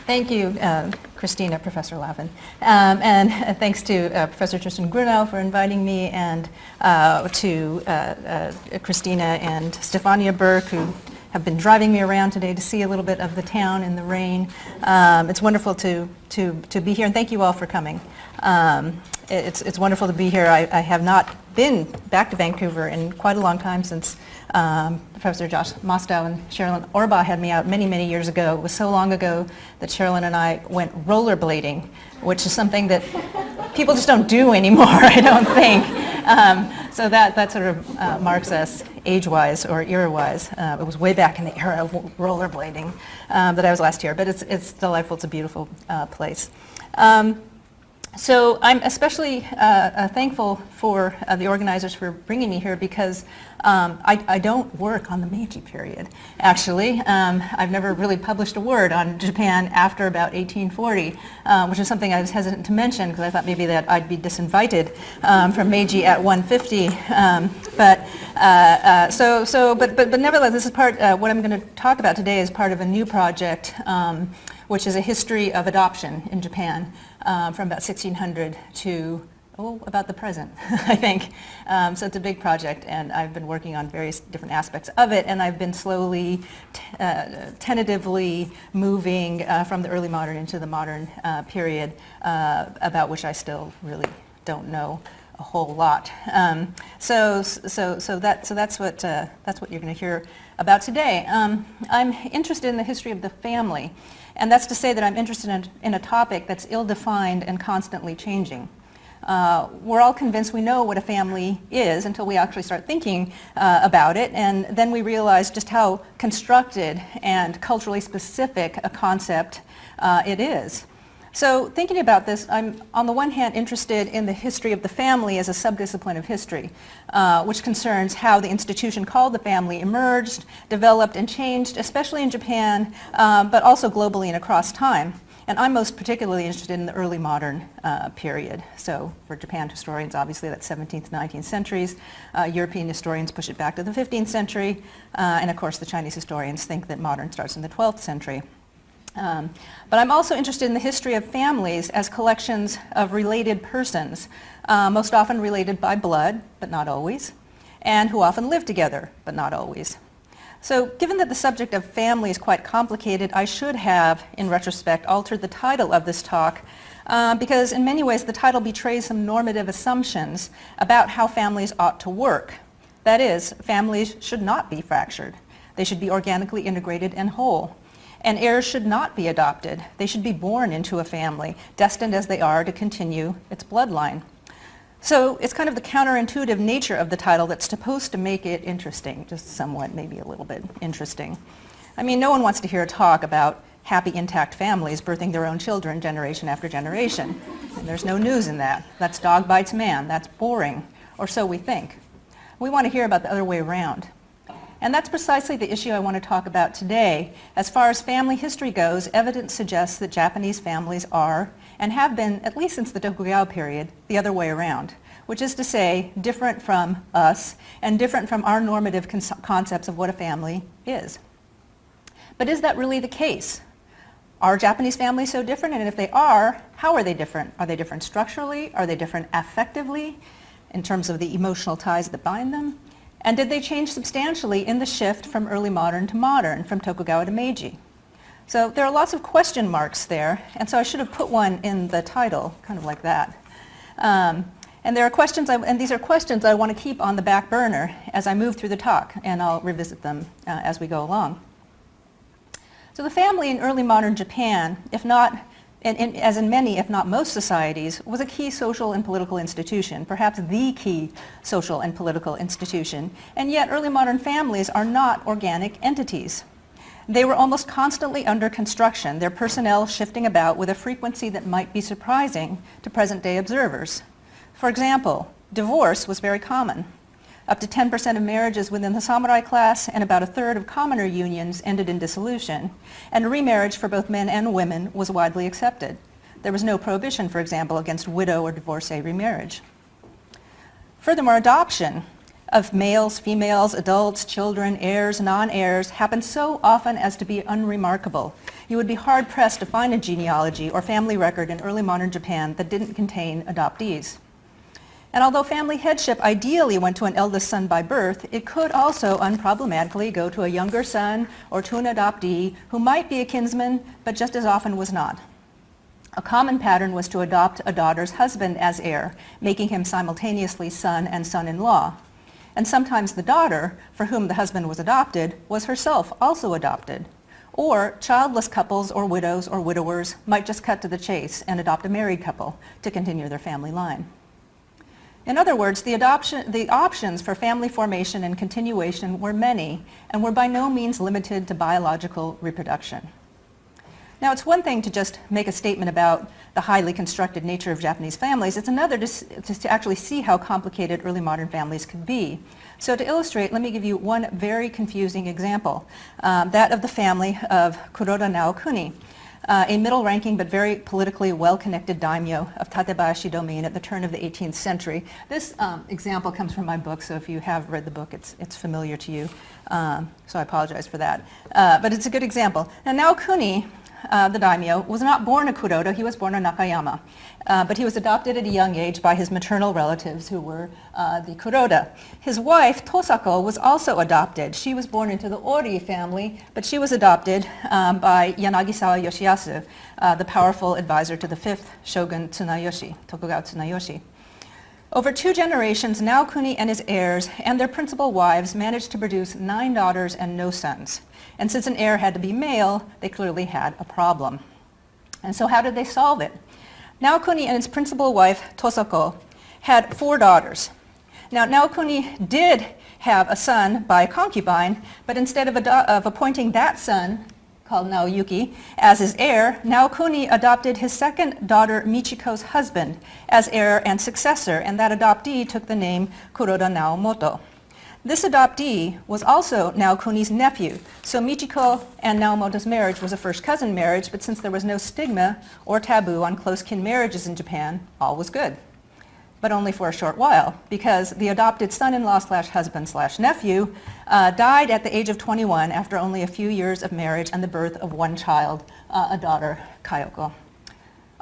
Thank you, Christina, Professor Lavin. And thanks to Professor Tristan Grunau for inviting me, and to Christina and Stefania Burke, who have been driving me around today to see a little bit of the town in the rain. It's wonderful to be here, and thank you all for coming. It's wonderful to be here. I have not been back to Vancouver in quite a long time, since Professor Josh Mostow and Sherilyn Orbaugh had me out many, many years ago. It was so long ago that Sherilyn and I went rollerblading, which is something that people just don't do anymore, I don't think. So that sort of marks us age-wise or era-wise. It was way back in the era of rollerblading that I was last year, but it's delightful. It's a beautiful place. So I'm especially thankful for the organizers for bringing me here, because I don't work on the Meiji period, actually. I've never really published a word on Japan after about 1840, which is something I was hesitant to mention, because I thought maybe that I'd be disinvited from Meiji at 150. But nevertheless, this is part, what I'm going to talk about today is part of a new project, which is a history of adoption in Japan. From about 1600 to, about the present, I think. So it's a big project, and I've been working on various different aspects of it, and I've been slowly, tentatively moving from the early modern into the modern period, about which I still really don't know a whole lot. So that's what you're going to hear about today. I'm interested in the history of the family. And that's to say that I'm interested in a topic that's ill-defined and constantly changing. We're all convinced we know what a family is until we actually start thinking about it, and then we realize just how constructed and culturally specific a concept it is. So thinking about this, I'm on the one hand interested in the history of the family as a subdiscipline of history, which concerns how the institution called the family emerged, developed, and changed, especially in Japan, but also globally and across time. And I'm most particularly interested in the early modern period. So for Japan historians, obviously that's 17th, 19th centuries. European historians push it back to the 15th century. And of course, the Chinese historians think that modern starts in the 12th century. But I'm also interested in the history of families as collections of related persons, most often related by blood, but not always, and who often live together, but not always. So given that the subject of family is quite complicated, I should have, in retrospect, altered the title of this talk, because in many ways the title betrays some normative assumptions about how families ought to work. That is, families should not be fractured. They should be organically integrated and whole. And heirs should not be adopted. They should be born into a family, destined as they are to continue its bloodline. So it's kind of the counterintuitive nature of the title that's supposed to make it interesting, just somewhat, maybe a little bit interesting. I mean, no one wants to hear a talk about happy, intact families birthing their own children generation after generation. And there's no news in that. That's dog bites man. That's boring, or so we think. We want to hear about the other way around. And that's precisely the issue I want to talk about today. As far as family history goes, evidence suggests that Japanese families are, and have been, at least since the Tokugawa period, the other way around, which is to say, different from us, and different from our normative concepts of what a family is. But is that really the case? Are Japanese families so different? And if they are, how are they different? Are they different structurally? Are they different affectively, in terms of the emotional ties that bind them? And did they change substantially in the shift from early modern to modern, from Tokugawa to Meiji? So there are lots of question marks there, and so I should have put one in the title, kind of like that. And there are questions, and these are questions I want to keep on the back burner as I move through the talk, and I'll revisit them as we go along. So the family in early modern Japan, if not, as in many, if not most societies, was a key social and political institution, perhaps the key social and political institution, and yet early modern families are not organic entities. They were almost constantly under construction, their personnel shifting about with a frequency that might be surprising to present-day observers. For example, divorce was very common. Up to 10% of marriages within the samurai class and about a third of commoner unions ended in dissolution, and remarriage for both men and women was widely accepted. There was no prohibition, for example, against widow or divorcee remarriage. Furthermore, adoption of males, females, adults, children, heirs, non-heirs happened so often as to be unremarkable. You would be hard-pressed to find a genealogy or family record in early modern Japan that didn't contain adoptees. And although family headship ideally went to an eldest son by birth, it could also unproblematically go to a younger son or to an adoptee who might be a kinsman, but just as often was not. A common pattern was to adopt a daughter's husband as heir, making him simultaneously son and son-in-law. And sometimes the daughter, for whom the husband was adopted, was herself also adopted. Or childless couples or widows or widowers might just cut to the chase and adopt a married couple to continue their family line. In other words, the options for family formation and continuation were many and were by no means limited to biological reproduction. Now, it's one thing to just make a statement about the highly constructed nature of Japanese families. It's another to actually see how complicated early modern families could be. So to illustrate, let me give you one very confusing example, that of the family of Kuroda Naokuni, a middle-ranking but very politically well-connected daimyo of Tatebayashi domain at the turn of the 18th century. This example comes from my book, so if you have read the book, it's familiar to you. So I apologize for that. But it's a good example. Now Naokuni, the daimyo, was not born a Kuroda, he was born a Nakayama. But he was adopted at a young age by his maternal relatives who were the Kuroda. His wife, Tosako, was also adopted. She was born into the Ori family, but she was adopted by Yanagisawa Yoshiyasu, the powerful advisor to the fifth shogun Tsunayoshi, Tokugawa Tsunayoshi. Over 2 generations, Naokuni and his heirs and their principal wives managed to produce 9 daughters and no sons. And since an heir had to be male, they clearly had a problem. And so how did they solve it? Naokuni and his principal wife, Tosako, had 4 daughters. Now, Naokuni did have a son by a concubine, but instead of appointing that son, called Naoyuki, as his heir, Naokuni adopted his second daughter Michiko's husband as heir and successor, and that adoptee took the name Kuroda Naomoto. This adoptee was also Naokuni's nephew, so Michiko and Naomoto's marriage was a first cousin marriage, but since there was no stigma or taboo on close kin marriages in Japan, all was good. But only for a short while, because the adopted son-in-law/husband/nephew died at the age of 21 after only a few years of marriage and the birth of one child, a daughter, Kayoko.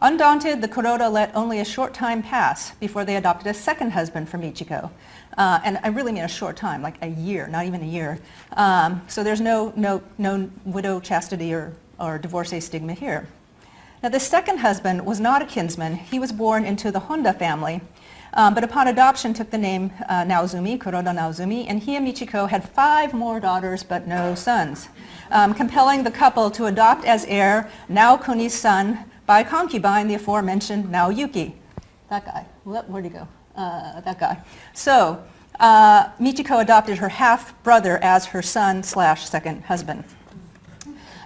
Undaunted, the Kuroda let only a short time pass before they adopted a second husband for Michiko. And I really mean a short time, like a year, not even a year. So there's no widow chastity or divorcee stigma here. Now, the second husband was not a kinsman. He was born into the Honda family, but upon adoption took the name Naozumi, Kuroda Naozumi, and he and Michiko had 5 more daughters but no sons, compelling the couple to adopt as heir Naokuni's son by concubine, the aforementioned Naoyuki. That guy. Where'd he go? That guy. So Michiko adopted her half-brother as her son/second husband.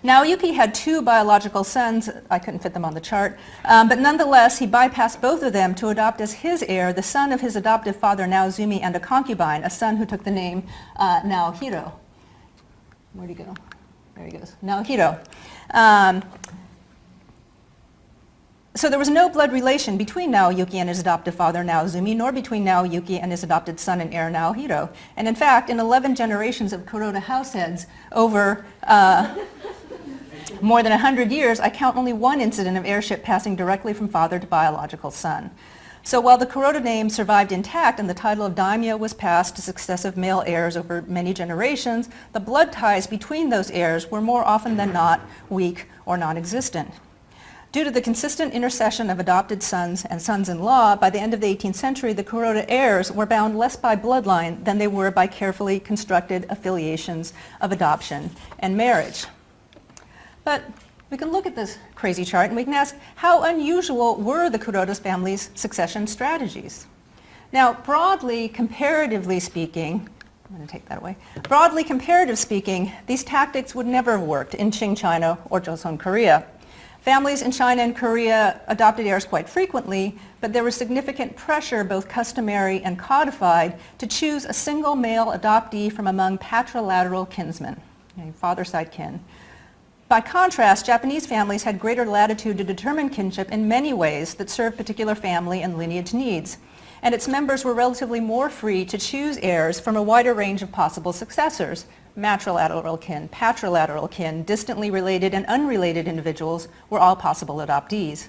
Naoyuki had 2 biological sons. I couldn't fit them on the chart. But nonetheless, he bypassed both of them to adopt as his heir the son of his adoptive father Naozumi and a concubine, a son who took the name Naohiro. Where'd he go? There he goes. Naohiro. So there was no blood relation between Naoyuki and his adoptive father Naozumi, nor between Naoyuki and his adopted son and heir Naohiro. And in fact, in 11 generations of Kuroda househeads over more than 100 years, I count only 1 incident of heirship passing directly from father to biological son. So while the Kuroda name survived intact and the title of daimyo was passed to successive male heirs over many generations, the blood ties between those heirs were more often than not weak or non-existent. Due to the consistent intercession of adopted sons and sons-in-law, by the end of the 18th century, the Kuroda heirs were bound less by bloodline than they were by carefully constructed affiliations of adoption and marriage. But we can look at this crazy chart and we can ask, how unusual were the Kuroda's family's succession strategies? Now, broadly, comparatively speaking, I'm going to take that away. Broadly, comparative speaking, these tactics would never have worked in Qing China or Joseon Korea. Families in China and Korea adopted heirs quite frequently, but there was significant pressure, both customary and codified, to choose a single male adoptee from among patrilateral kinsmen, father-side kin. By contrast, Japanese families had greater latitude to determine kinship in many ways that served particular family and lineage needs. and its members were relatively more free to choose heirs from a wider range of possible successors. Matrilateral kin, patrilateral kin, distantly related and unrelated individuals were all possible adoptees.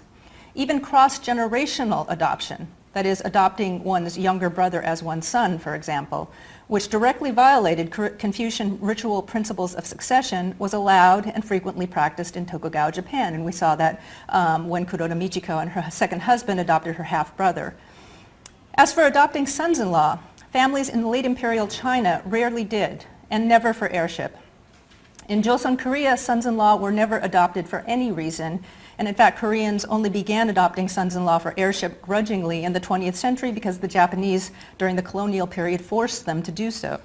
Even cross-generational adoption, that is, adopting one's younger brother as one's son, for example, which directly violated Confucian ritual principles of succession, was allowed and frequently practiced in Tokugawa, Japan. And we saw that when Kuroda Michiko and her second husband adopted her half-brother. As for adopting sons-in-law, families in late imperial China rarely did, and never for heirship. In Joseon, Korea, sons-in-law were never adopted for any reason, and in fact, Koreans only began adopting sons-in-law for heirship grudgingly in the 20th century because the Japanese, during the colonial period, forced them to do so.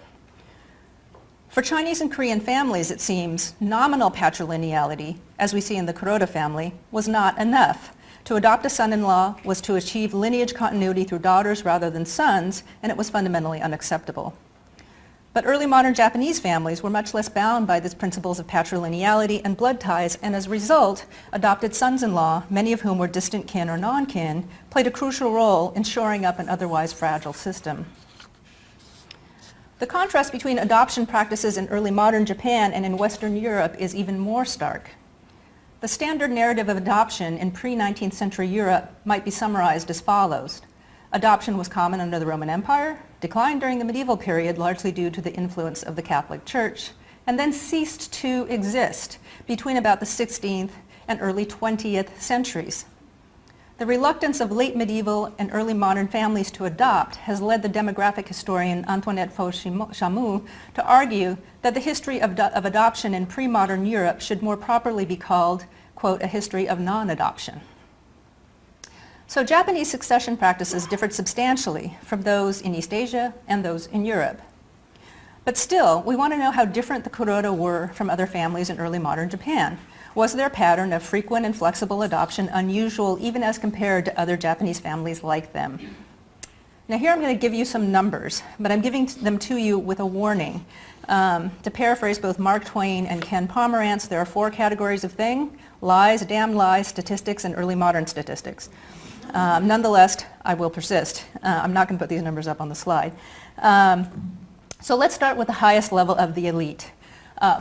For Chinese and Korean families, it seems, nominal patrilineality, as we see in the Kuroda family, was not enough. To adopt a son-in-law was to achieve lineage continuity through daughters rather than sons, and it was fundamentally unacceptable. But early modern Japanese families were much less bound by these principles of patrilineality and blood ties, and as a result, adopted sons-in-law, many of whom were distant kin or non-kin, played a crucial role in shoring up an otherwise fragile system. The contrast between adoption practices in early modern Japan and in Western Europe is even more stark. The standard narrative of adoption in pre-19th century Europe might be summarized as follows. Adoption was common under the Roman Empire, declined during the medieval period largely due to the influence of the Catholic Church, and then ceased to exist between about the 16th and early 20th centuries. The reluctance of late medieval and early modern families to adopt has led the demographic historian Antoinette Faux-Chamoux to argue that the history of adoption in pre-modern Europe should more properly be called, quote, a history of non-adoption. So Japanese succession practices differed substantially from those in East Asia and those in Europe. But still, we want to know how different the Kuroda were from other families in early modern Japan. Was their pattern of frequent and flexible adoption unusual even as compared to other Japanese families like them? Now here I'm going to give you some numbers, but I'm giving them to you with a warning. To paraphrase both Mark Twain and Ken Pomerantz, there are 4 categories of thing: lies, damn lies, statistics, and early modern statistics. Nonetheless, I will persist. I'm not going to put these numbers up on the slide. So let's start with the highest level of the elite.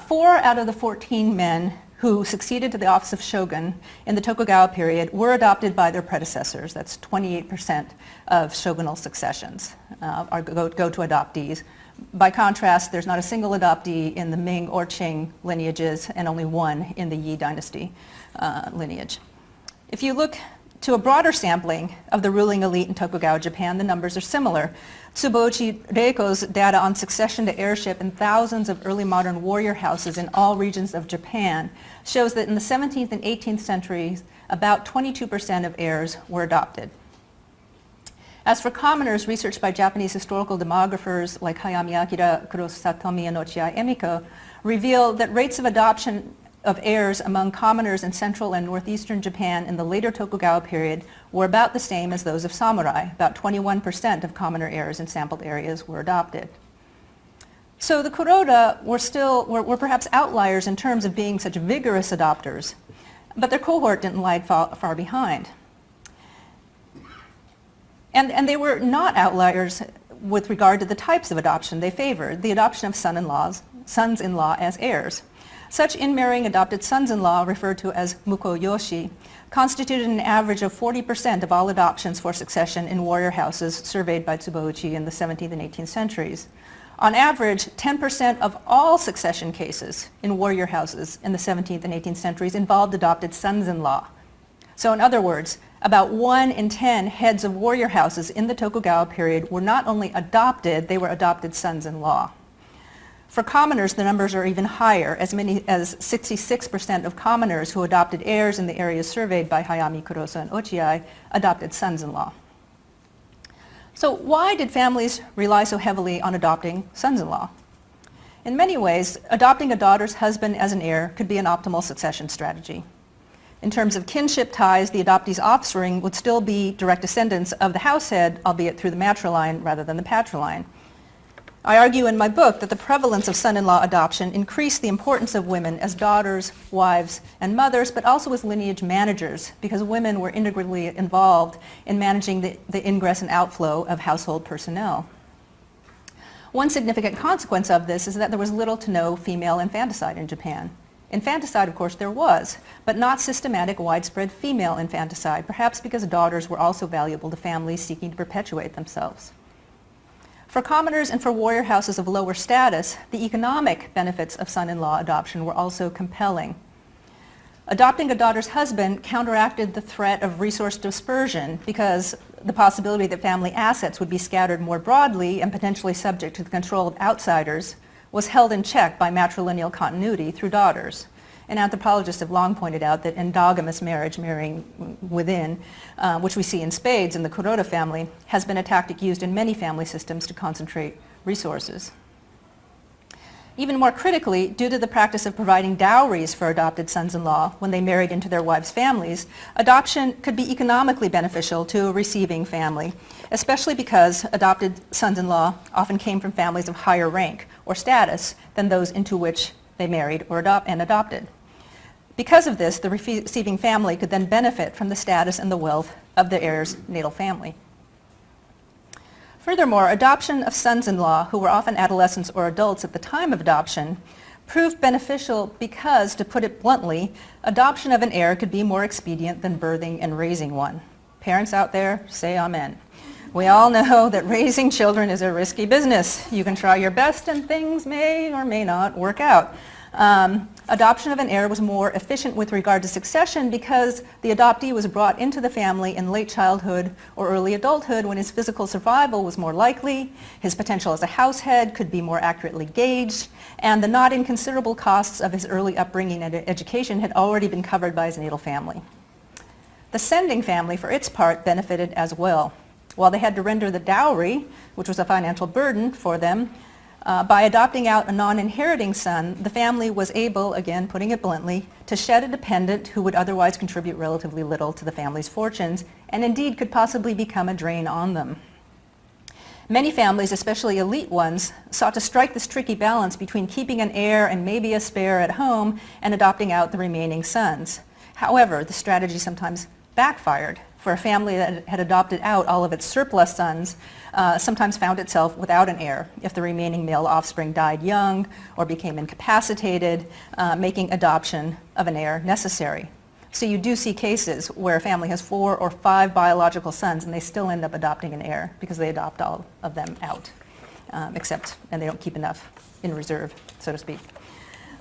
4 out of the 14 men who succeeded to the office of shogun in the Tokugawa period were adopted by their predecessors. That's 28% of shogunal successions go to adoptees. By contrast, there's not a single adoptee in the Ming or Qing lineages and only 1 in the Yi dynasty lineage. If you look to a broader sampling of the ruling elite in Tokugawa, Japan, the numbers are similar. Tsuboichi Reiko's data on succession to heirship in thousands of early modern warrior houses in all regions of Japan shows that in the 17th and 18th centuries, about 22% of heirs were adopted. As for commoners, research by Japanese historical demographers like Hayami Akira, Kurosatomi, and Ochiai Emiko reveal that rates of adoption of heirs among commoners in central and northeastern Japan in the later Tokugawa period were about the same as those of samurai. About 21% of commoner heirs in sampled areas were adopted. So the Kuroda were perhaps outliers in terms of being such vigorous adopters, but their cohort didn't lag far behind. And they were not outliers with regard to the types of adoption they favored, the adoption of sons-in-law as heirs. Such in-marrying adopted sons-in-law, referred to as muko-yoshi, constituted an average of 40% of all adoptions for succession in warrior houses surveyed by Tsuboichi in the 17th and 18th centuries. On average, 10% of all succession cases in warrior houses in the 17th and 18th centuries involved adopted sons-in-law. So in other words, about 1 in 10 heads of warrior houses in the Tokugawa period were not only adopted, they were adopted sons-in-law. For commoners, the numbers are even higher. As many as 66% of commoners who adopted heirs in the areas surveyed by Hayami, Kurosa, and Ochiai adopted sons-in-law. So why did families rely so heavily on adopting sons-in-law? In many ways, adopting a daughter's husband as an heir could be an optimal succession strategy. In terms of kinship ties, the adoptee's offspring would still be direct descendants of the househead, albeit through the matriline rather than the patriline. I argue in my book that the prevalence of son-in-law adoption increased the importance of women as daughters, wives, and mothers, but also as lineage managers, because women were integrally involved in managing the ingress and outflow of household personnel. One significant consequence of this is that there was little to no female infanticide in Japan. Infanticide, of course, there was, but not systematic, widespread female infanticide, perhaps because daughters were also valuable to families seeking to perpetuate themselves. For commoners and for warrior houses of lower status, the economic benefits of son-in-law adoption were also compelling. Adopting a daughter's husband counteracted the threat of resource dispersion because the possibility that family assets would be scattered more broadly and potentially subject to the control of outsiders was held in check by matrilineal continuity through daughters. And anthropologists have long pointed out that endogamous marriage, marrying within, which we see in spades in the Kuroda family, has been a tactic used in many family systems to concentrate resources. Even more critically, due to the practice of providing dowries for adopted sons-in-law when they married into their wives' families, adoption could be economically beneficial to a receiving family, especially because adopted sons-in-law often came from families of higher rank or status than those into which they married or adopted. Because of this, the receiving family could then benefit from the status and the wealth of the heir's natal family. Furthermore, adoption of sons-in-law, who were often adolescents or adults at the time of adoption, proved beneficial because, to put it bluntly, adoption of an heir could be more expedient than birthing and raising one. Parents out there, say amen. We all know that raising children is a risky business. You can try your best and things may or may not work out. Adoption of an heir was more efficient with regard to succession because the adoptee was brought into the family in late childhood or early adulthood when his physical survival was more likely, his potential as a househead could be more accurately gauged, and the not inconsiderable costs of his early upbringing and education had already been covered by his natal family. The sending family, for its part, benefited as well. While they had to render the dowry, which was a financial burden for them, by adopting out a non-inheriting son, the family was able, again putting it bluntly, to shed a dependent who would otherwise contribute relatively little to the family's fortunes and indeed could possibly become a drain on them. Many families, especially elite ones, sought to strike this tricky balance between keeping an heir and maybe a spare at home and adopting out the remaining sons. However, the strategy sometimes backfired, for a family that had adopted out all of its surplus sons sometimes found itself without an heir if the remaining male offspring died young or became incapacitated, making adoption of an heir necessary. So you do see cases where a family has 4 or 5 biological sons and they still end up adopting an heir because they adopt all of them out, and they don't keep enough in reserve, so to speak.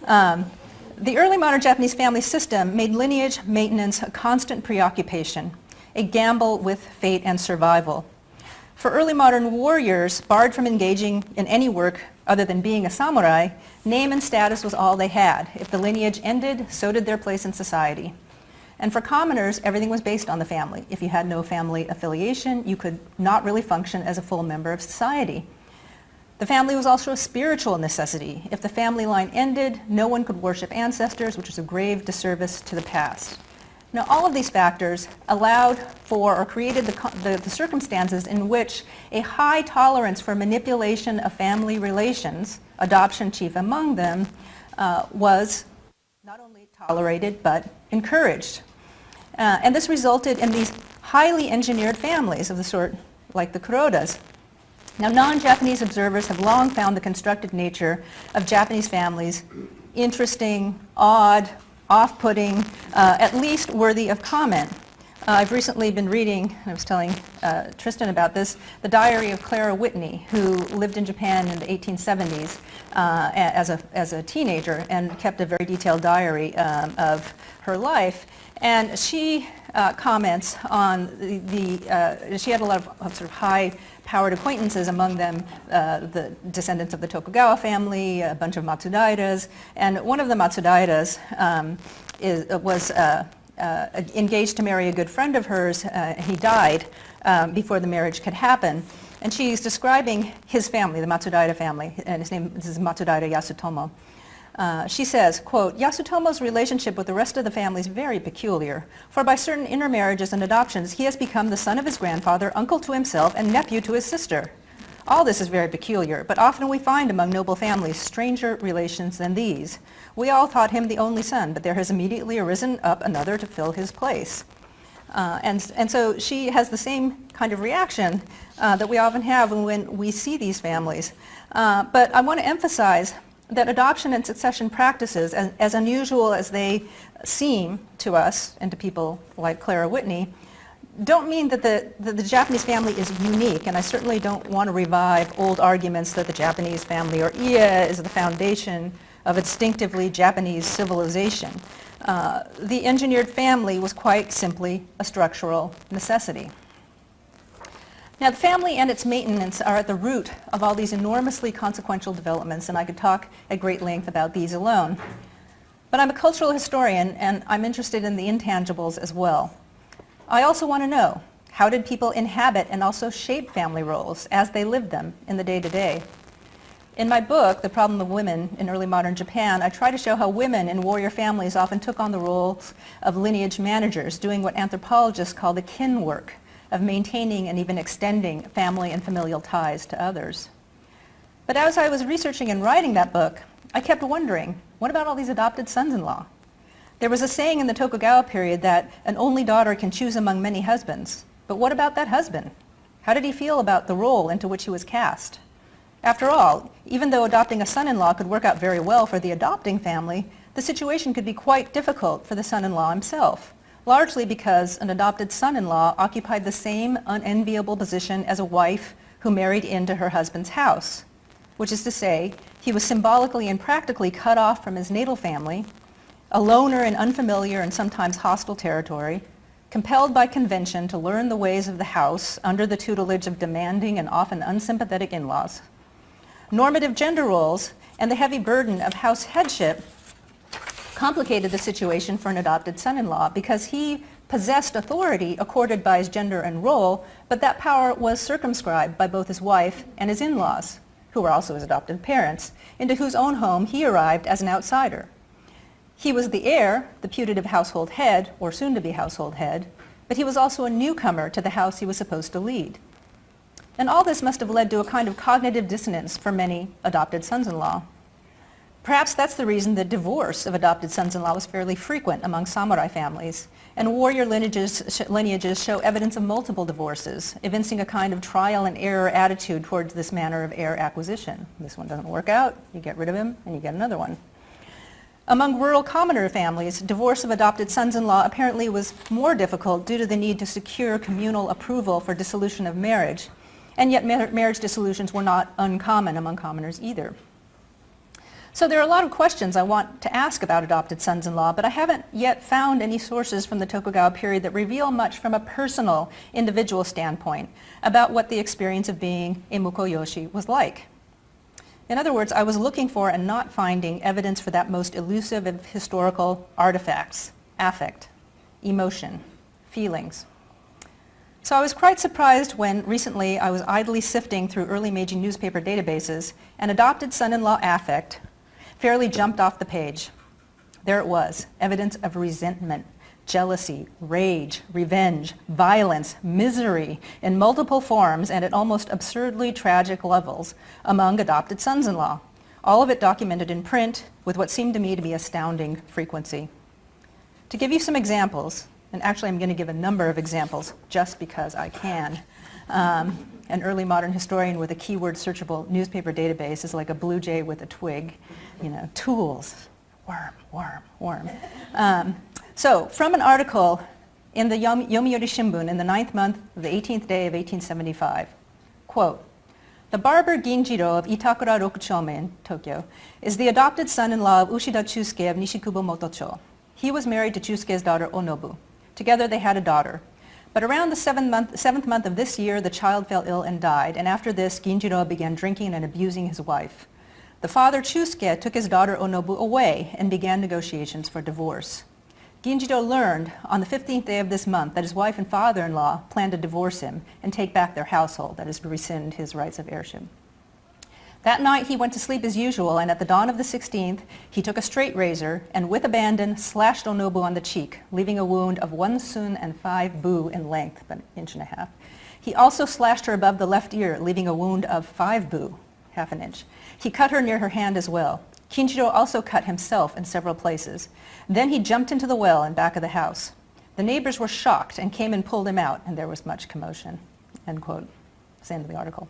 The early modern Japanese family system made lineage maintenance a constant preoccupation, a gamble with fate and survival. For early modern warriors, barred from engaging in any work other than being a samurai, name and status was all they had. If the lineage ended, so did their place in society. And for commoners, everything was based on the family. If you had no family affiliation, you could not really function as a full member of society. The family was also a spiritual necessity. If the family line ended, no one could worship ancestors, which was a grave disservice to the past. Now, all of these factors allowed for or created the circumstances in which a high tolerance for manipulation of family relations, adoption chief among them, was not only tolerated but encouraged. And this resulted in these highly engineered families of the sort like the Kurodas. Now, non-Japanese observers have long found the constructed nature of Japanese families interesting, odd, off-putting, at least worthy of comment. I've recently been reading, I was telling Tristan about this, the diary of Clara Whitney, who lived in Japan in the 1870s as a teenager and kept a very detailed diary of her life. And she comments on she had a lot of sort of high-powered acquaintances, among them the descendants of the Tokugawa family, a bunch of Matsudairas, and one of the Matsudairas was engaged to marry a good friend of hers. He died before the marriage could happen. And she's describing his family, the Matsudaira family, and this is Matsudaira Yasutomo. She says, quote, "Yasutomo's relationship with the rest of the family is very peculiar, for by certain intermarriages and adoptions he has become the son of his grandfather, uncle to himself, and nephew to his sister. All this is very peculiar, but often we find among noble families stranger relations than these. We all thought him the only son, but there has immediately arisen up another to fill his place. And so she has the same kind of reaction that we often have when we see these families. But I want to emphasize that adoption and succession practices, as unusual as they seem to us and to people like Clara Whitney, don't mean that the Japanese family is unique, and I certainly don't want to revive old arguments that the Japanese family or Iya is the foundation of a distinctively Japanese civilization. The engineered family was quite simply a structural necessity. Now, the family and its maintenance are at the root of all these enormously consequential developments, and I could talk at great length about these alone. But I'm a cultural historian, and I'm interested in the intangibles as well. I also want to know, how did people inhabit and also shape family roles as they lived them in the day-to-day? In my book, The Problem of Women in Early Modern Japan, I try to show how women in warrior families often took on the roles of lineage managers, doing what anthropologists call the kin work of maintaining and even extending family and familial ties to others. But as I was researching and writing that book, I kept wondering, what about all these adopted sons-in-law? There was a saying in the Tokugawa period that an only daughter can choose among many husbands. But what about that husband? How did he feel about the role into which he was cast? After all, even though adopting a son-in-law could work out very well for the adopting family, the situation could be quite difficult for the son-in-law himself, largely because an adopted son-in-law occupied the same unenviable position as a wife who married into her husband's house, which is to say, he was symbolically and practically cut off from his natal family, a loner in unfamiliar and sometimes hostile territory, compelled by convention to learn the ways of the house under the tutelage of demanding and often unsympathetic in-laws. Normative gender roles and the heavy burden of house headship complicated the situation for an adopted son-in-law because he possessed authority accorded by his gender and role, but that power was circumscribed by both his wife and his in-laws, who were also his adopted parents, into whose own home he arrived as an outsider. He was the heir, the putative household head, or soon-to-be household head, but he was also a newcomer to the house he was supposed to lead. And all this must have led to a kind of cognitive dissonance for many adopted sons-in-law. Perhaps that's the reason the divorce of adopted sons-in-law was fairly frequent among samurai families, and warrior lineages show evidence of multiple divorces, evincing a kind of trial and error attitude towards this manner of heir acquisition. This one doesn't work out, you get rid of him, and you get another one. Among rural commoner families, divorce of adopted sons-in-law apparently was more difficult due to the need to secure communal approval for dissolution of marriage, and yet marriage dissolutions were not uncommon among commoners either. So there are a lot of questions I want to ask about adopted sons-in-law, but I haven't yet found any sources from the Tokugawa period that reveal much from a personal, individual standpoint about what the experience of being a mukoyoshi was like. In other words, I was looking for and not finding evidence for that most elusive of historical artifacts: affect, emotion, feelings. So I was quite surprised when recently I was idly sifting through early Meiji newspaper databases and adopted son-in-law affect fairly jumped off the page. There it was, evidence of resentment, jealousy, rage, revenge, violence, misery in multiple forms and at almost absurdly tragic levels among adopted sons-in-law, all of it documented in print with what seemed to me to be astounding frequency. To give you some examples, and actually I'm going to give a number of examples just because I can. An early modern historian with a keyword searchable newspaper database is like a blue jay with a twig, tools, worm, worm, worm. So from an article in the Yomiuri Shimbun in the 9th month of the 18th day of 1875, quote, "The barber Ginjiro of Itakura Rokuchome in Tokyo is the adopted son-in-law of Ushida Chusuke of Nishikubo Motocho. He was married to Chusuke's daughter Onobu. Together they had a daughter. But around the seventh month of this year, the child fell ill and died, and after this, Ginjiro began drinking and abusing his wife. The father, Chusuke, took his daughter Onobu away and began negotiations for divorce. Ginjiro learned on the 15th day of this month that his wife and father-in-law planned to divorce him and take back their household, that is, to rescind his rights of heirship. That night he went to sleep as usual, and at the dawn of the 16th, he took a straight razor and with abandon slashed Onobu on the cheek, leaving a wound of 1 sun and 5 bu in length, about 1.5 inches. He also slashed her above the left ear, leaving a wound of 5 bu, half an inch. He cut her near her hand as well. Kinjiro also cut himself in several places. Then he jumped into the well in back of the house. The neighbors were shocked and came and pulled him out, and there was much commotion." End quote. That's the end of the article.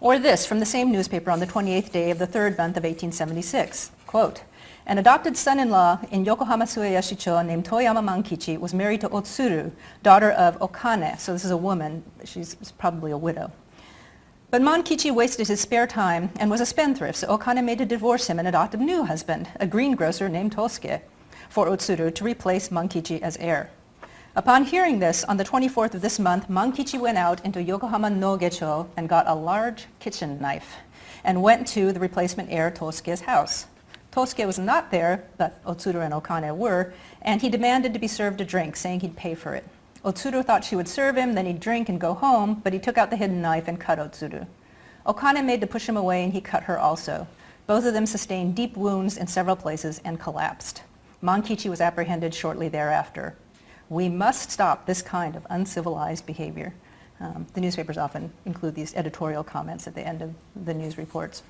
Or this from the same newspaper on the 28th day of the 3rd month of 1876. Quote, "An adopted son-in-law in Yokohama Sueyashi-cho named Toyama Mankichi was married to Otsuru, daughter of Okane." So this is a woman. She's probably a widow. "But Mankichi wasted his spare time and was a spendthrift, so Okane made to divorce him and adopt a new husband, a greengrocer named Tosuke, for Otsuru to replace Mankichi as heir. Upon hearing this, on the 24th of this month, Mankichi went out into Yokohama Nogecho and got a large kitchen knife and went to the replacement heir Tosuke's house. Tosuke was not there, but Otsuru and Okane were, and he demanded to be served a drink, saying he'd pay for it. Otsuru thought she would serve him, then he'd drink and go home, but he took out the hidden knife and cut Otsuru. Okane made to push him away, and he cut her also. Both of them sustained deep wounds in several places and collapsed. Mankichi was apprehended shortly thereafter. We must stop this kind of uncivilized behavior." The newspapers often include these editorial comments at the end of the news reports.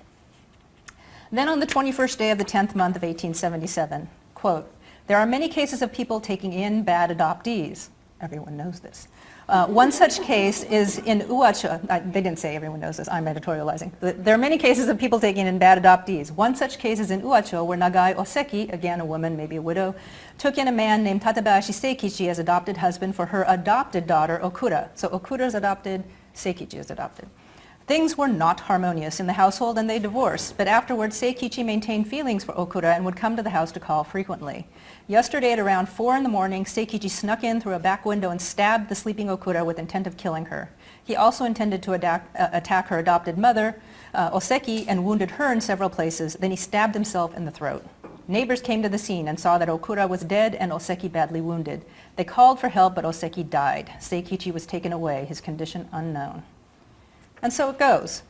Then on the 21st day of the 10th month of 1877, quote, "There are many cases of people taking in bad adoptees." Everyone knows this. One such case is in Uacho. They didn't say everyone knows this. I'm editorializing. There are many cases of people taking in bad adoptees. One such case is in Uacho, where Nagai Oseki, again a woman, maybe a widow, took in a man named Tadabashi Seikichi as adopted husband for her adopted daughter, Okura. So Okura is adopted, Seikichi is adopted. Things were not harmonious in the household and they divorced, but afterwards Seikichi maintained feelings for Okura and would come to the house to call frequently. Yesterday at around 4 in the morning, Seikichi snuck in through a back window and stabbed the sleeping Okura with intent of killing her. He also intended to attack her adopted mother, Oseki, and wounded her in several places. Then he stabbed himself in the throat. Neighbors came to the scene and saw that Okura was dead and Oseki badly wounded. They called for help, but Oseki died. Seikichi was taken away, his condition unknown. And so it goes.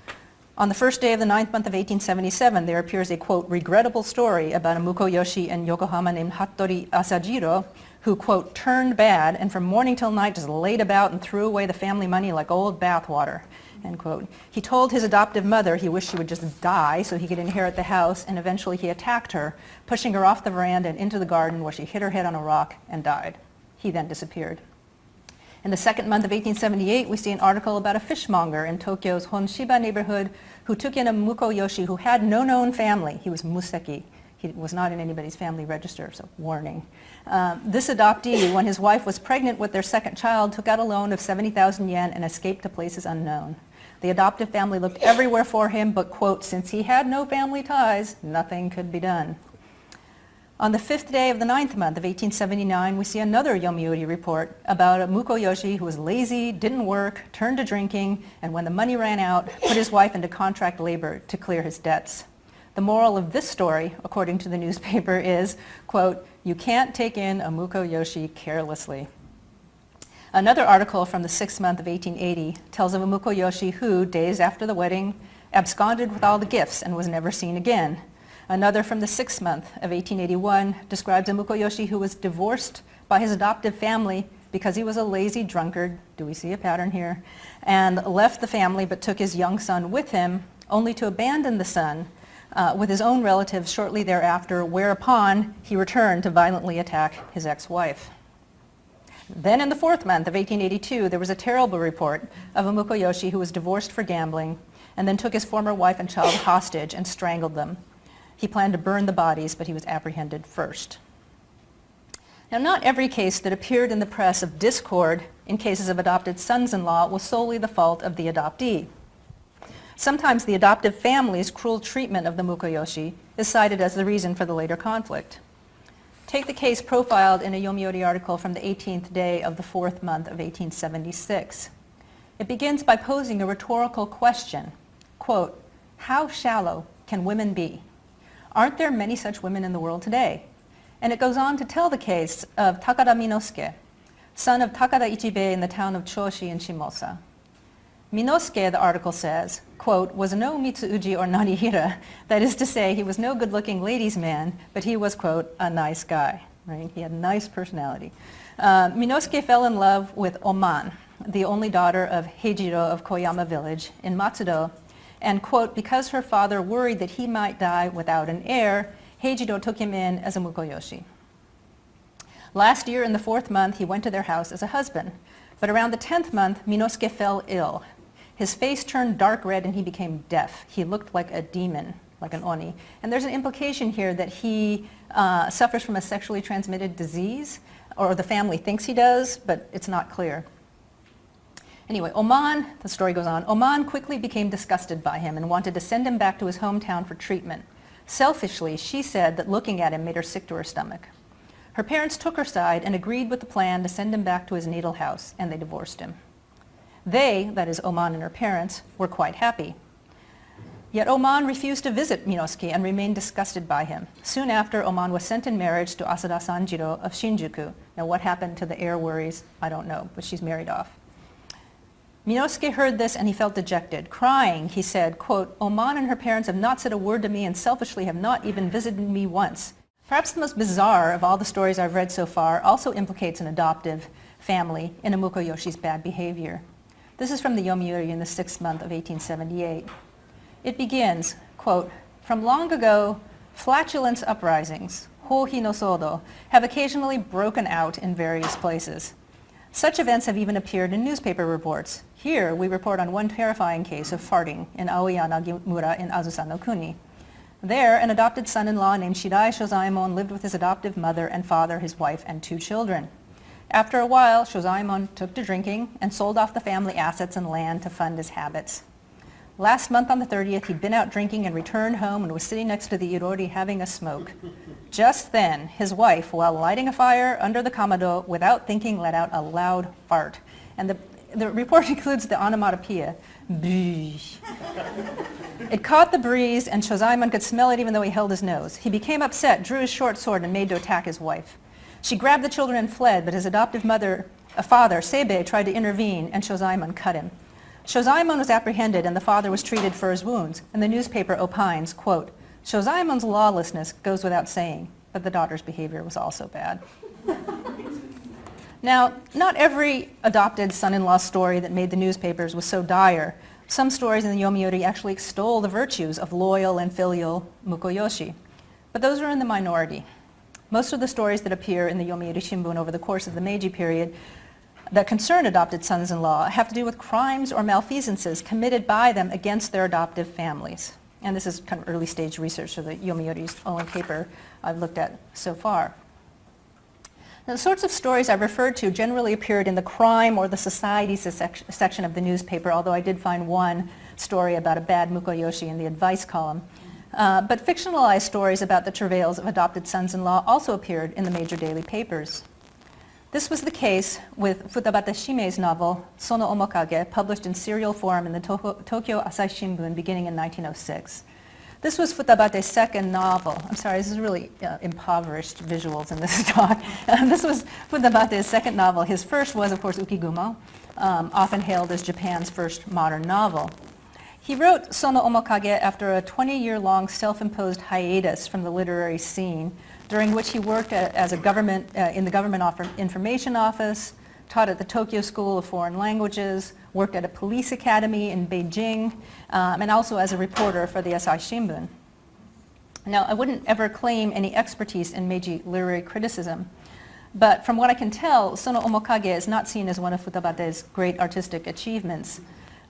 On the first day of the 9th month of 1877, there appears a, quote, regrettable story about a Mukoyoshi in Yokohama named Hattori Asajiro, who, quote, turned bad and from morning till night just laid about and threw away the family money like old bathwater, end quote. He told his adoptive mother he wished she would just die so he could inherit the house, and eventually he attacked her, pushing her off the veranda and into the garden where she hit her head on a rock and died. He then disappeared. In the second month of 1878, we see an article about a fishmonger in Tokyo's Honshiba neighborhood who took in a Mukoyoshi who had no known family. He was Museki. He was not in anybody's family register, so warning. This adoptee, when his wife was pregnant with their second child, took out a loan of 70,000 yen and escaped to places unknown. The adoptive family looked everywhere for him, but, quote, since he had no family ties, nothing could be done. On the 5th day of the 9th month of 1879, we see another Yomiuri report about a Mukoyoshi who was lazy, didn't work, turned to drinking, and when the money ran out, put his wife into contract labor to clear his debts. The moral of this story, according to the newspaper, is, quote, you can't take in a Mukoyoshi carelessly. Another article from the 6th month of 1880 tells of a Mukoyoshi who, days after the wedding, absconded with all the gifts and was never seen again. Another from the 6th month of 1881 describes a Mukoyoshi who was divorced by his adoptive family because he was a lazy drunkard, do we see a pattern here, and left the family but took his young son with him, only to abandon the son with his own relatives shortly thereafter, whereupon he returned to violently attack his ex-wife. Then in the 4th month of 1882, there was a terrible report of a Mukoyoshi who was divorced for gambling and then took his former wife and child hostage and strangled them. He planned to burn the bodies, but he was apprehended first. Now, not every case that appeared in the press of discord in cases of adopted sons-in-law was solely the fault of the adoptee. Sometimes the adoptive family's cruel treatment of the Mukoyoshi is cited as the reason for the later conflict. Take the case profiled in a Yomiuri article from the 18th day of the 4th month of 1876. It begins by posing a rhetorical question, quote, how shallow can women be? Aren't there many such women in the world today? And it goes on to tell the case of Takada Minosuke, son of Takada Ichibei in the town of Choshi in Shimosa. Minosuke, the article says, quote, was no Mitsuuji or Narihira, that is to say, he was no good-looking ladies' man, but he was, quote, a nice guy, right? He had a nice personality. Minosuke fell in love with Oman, the only daughter of Heijiro of Koyama village in Matsudo, and, quote, because her father worried that he might die without an heir, Heijiro took him in as a mukoyoshi. Last year, in the 4th month, he went to their house as a husband. But around the 10th month, Minosuke fell ill. His face turned dark red and he became deaf. He looked like a demon, like an oni. And there's an implication here that he suffers from a sexually transmitted disease, or the family thinks he does, but it's not clear. Anyway, Oman, the story goes on, Oman quickly became disgusted by him and wanted to send him back to his hometown for treatment. Selfishly, she said that looking at him made her sick to her stomach. Her parents took her side and agreed with the plan to send him back to his natal house, and they divorced him. They, that is Oman and her parents, were quite happy. Yet Oman refused to visit Minosuke and remained disgusted by him. Soon after, Oman was sent in marriage to Asada Sanjiro of Shinjuku. Now what happened to the heir worries, I don't know, but she's married off. Minosuke heard this and he felt dejected. Crying, he said, quote, Oman and her parents have not said a word to me and selfishly have not even visited me once. Perhaps the most bizarre of all the stories I've read so far also implicates an adoptive family in a mukoyoshi's bad behavior. This is from the Yomiuri in the 6th month of 1878. It begins, quote, from long ago, flatulence uprisings, hohi no sodo, have occasionally broken out in various places. Such events have even appeared in newspaper reports. Here, we report on one terrifying case of farting in Aoyanagi-mura in Azusa no Kuni. There, an adopted son-in-law named Shirai Shozaemon lived with his adoptive mother and father, his wife, and 2 children. After a while, Shozaemon took to drinking and sold off the family assets and land to fund his habits. Last month on the 30th, he'd been out drinking and returned home and was sitting next to the irori having a smoke. Just then, his wife, while lighting a fire under the kamado, without thinking, let out a loud fart. And the report includes the onomatopoeia, breeze. It caught the breeze, and Shozaemon could smell it even though he held his nose. He became upset, drew his short sword, and made to attack his wife. She grabbed the children and fled, but his adoptive father, Sebe, tried to intervene, and Shozaemon cut him. Shozaemon was apprehended, and the father was treated for his wounds, and the newspaper opines, quote, Shozaemon's lawlessness goes without saying, but the daughter's behavior was also bad. Now, not every adopted son-in-law story that made the newspapers was so dire. Some stories in the Yomiuri actually extol the virtues of loyal and filial mukoyoshi, but those are in the minority. Most of the stories that appear in the Yomiuri Shimbun over the course of the Meiji period that concern adopted sons-in-law have to do with crimes or malfeasances committed by them against their adoptive families. And this is kind of early stage research, so the Yomiuri's only paper I've looked at so far. Now, the sorts of stories I referred to generally appeared in the crime or the society section of the newspaper, although I did find one story about a bad mukoyoshi in the advice column. But fictionalized stories about the travails of adopted sons-in-law also appeared in the major daily papers. This was the case with Futabata Shimei's novel, Sono Omokage, published in serial form in the Tokyo Asahi Shimbun beginning in 1906. This was Futabate's second novel. I'm sorry, this is really impoverished visuals in this talk. This was Futabate's second novel. His first was, of course, Ukigumo, often hailed as Japan's first modern novel. He wrote Sono Omokage after a 20-year-long self-imposed hiatus from the literary scene, during which he worked as a in the government information office, taught at the Tokyo School of Foreign Languages, worked at a police academy in Beijing, and also as a reporter for the Asahi Shimbun. Now, I wouldn't ever claim any expertise in Meiji literary criticism, but from what I can tell, Sono Omokage is not seen as one of Futabate's great artistic achievements.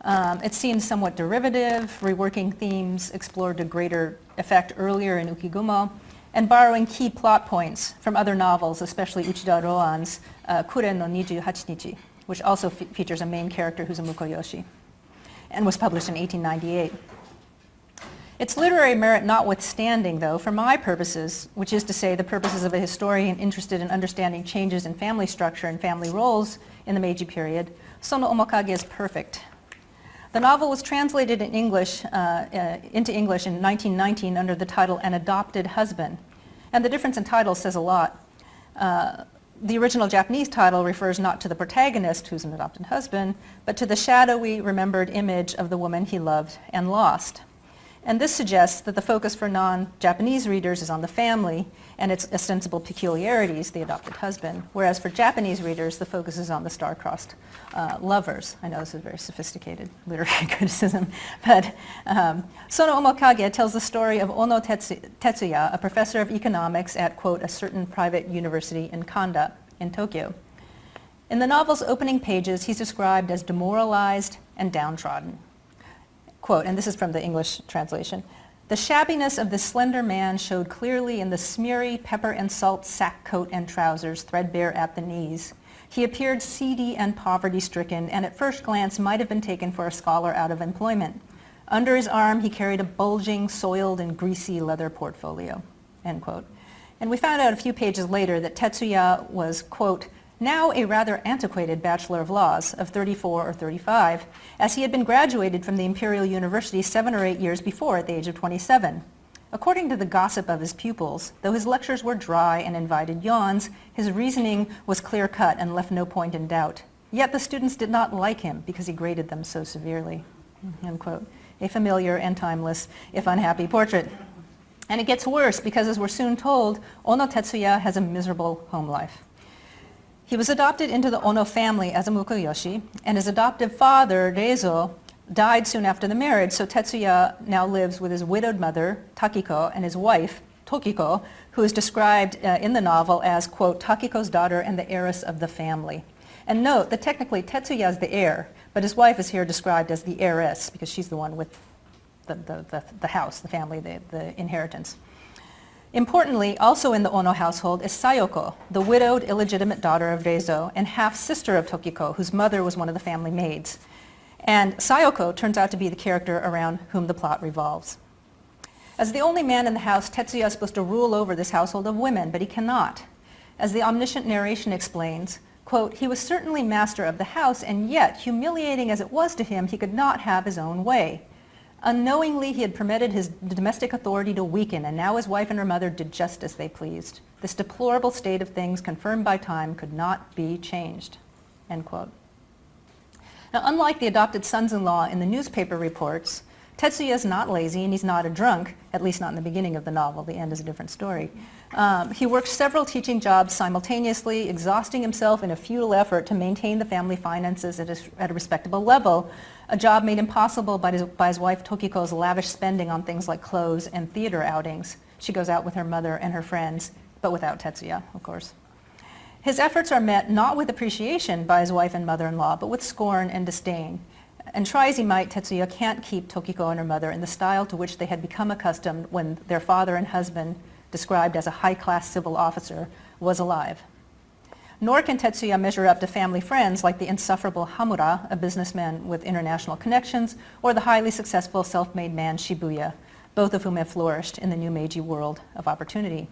It's seen somewhat derivative, reworking themes explored to greater effect earlier in Ukigumo, and borrowing key plot points from other novels, especially Uchida Roan's Kuren no 28 Nichi, which also features a main character who's a mukoyoshi, and was published in 1898. Its literary merit notwithstanding, though, for my purposes, which is to say the purposes of a historian interested in understanding changes in family structure and family roles in the Meiji period, Sono Omokage is perfect. The novel was translated in English, into English in 1919 under the title An Adopted Husband. And the difference in title says a lot. The original Japanese title refers not to the protagonist, who's an adopted husband, but to the shadowy, remembered image of the woman he loved and lost. And this suggests that the focus for non-Japanese readers is on the family and its ostensible peculiarities, the adopted husband, whereas for Japanese readers, the focus is on the star-crossed lovers. I know this is very sophisticated literary criticism, but Sono Omokage tells the story of Ono Tetsuya, a professor of economics at, quote, a certain private university in Kanda in Tokyo. In the novel's opening pages, he's described as demoralized and downtrodden. Quote, and this is from the English translation, "The shabbiness of this slender man showed clearly in the smeary pepper and salt sack coat and trousers threadbare at the knees. He appeared seedy and poverty-stricken, and at first glance might have been taken for a scholar out of employment. Under his arm, he carried a bulging, soiled, and greasy leather portfolio." End quote. And we found out a few pages later that Tetsuya was, quote, now a rather antiquated Bachelor of Laws of 34 or 35, as he had been graduated from the Imperial University 7 or 8 years before at the age of 27. According to the gossip of his pupils, though his lectures were dry and invited yawns, his reasoning was clear-cut and left no point in doubt. Yet the students did not like him because he graded them so severely. End quote. A familiar and timeless, if unhappy, portrait. And it gets worse because, as we're soon told, Ono Tetsuya has a miserable home life. He was adopted into the Ono family as a Mukoyoshi, and his adoptive father, Reizo, died soon after the marriage, so Tetsuya now lives with his widowed mother, Takiko, and his wife, Tokiko, who is described in the novel as, quote, Takiko's daughter and the heiress of the family. And note that technically Tetsuya is the heir, but his wife is here described as the heiress because she's the one with the house, the family, the inheritance. Importantly, also in the Ono household is Sayoko, the widowed, illegitimate daughter of Reizo and half-sister of Tokiko, whose mother was one of the family maids. And Sayoko turns out to be the character around whom the plot revolves. As the only man in the house, Tetsuya is supposed to rule over this household of women, but he cannot. As the omniscient narration explains, quote, he was certainly master of the house, and yet, humiliating as it was to him, he could not have his own way. Unknowingly, he had permitted his domestic authority to weaken, and now his wife and her mother did just as they pleased. This deplorable state of things, confirmed by time, could not be changed. End quote. Now, unlike the adopted sons-in-law in the newspaper reports, Tetsuya is not lazy and he's not a drunk, at least not in the beginning of the novel. The end is a different story. He works several teaching jobs simultaneously, exhausting himself in a futile effort to maintain the family finances at a respectable level, a job made impossible by his wife Tokiko's lavish spending on things like clothes and theater outings. She goes out with her mother and her friends, but without Tetsuya, of course. His efforts are met not with appreciation by his wife and mother-in-law, but with scorn and disdain. And try as he might, Tetsuya can't keep Tokiko and her mother in the style to which they had become accustomed when their father and husband, described as a high-class civil officer, was alive. Nor can Tetsuya measure up to family friends like the insufferable Hamura, a businessman with international connections, or the highly successful self-made man Shibuya, both of whom have flourished in the new Meiji world of opportunity.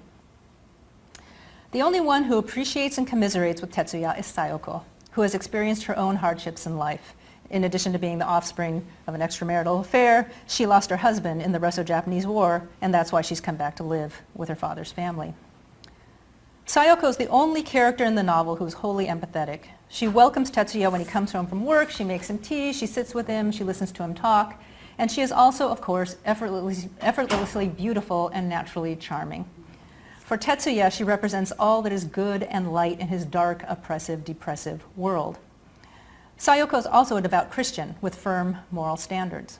The only one who appreciates and commiserates with Tetsuya is Sayoko, who has experienced her own hardships in life. In addition to being the offspring of an extramarital affair, she lost her husband in the Russo-Japanese War, and that's why she's come back to live with her father's family. Sayoko is the only character in the novel who is wholly empathetic. She welcomes Tetsuya when he comes home from work, she makes him tea, she sits with him, she listens to him talk, and she is also, of course, effortlessly beautiful and naturally charming. For Tetsuya, she represents all that is good and light in his dark, oppressive, depressive world. Sayoko is also a devout Christian with firm moral standards.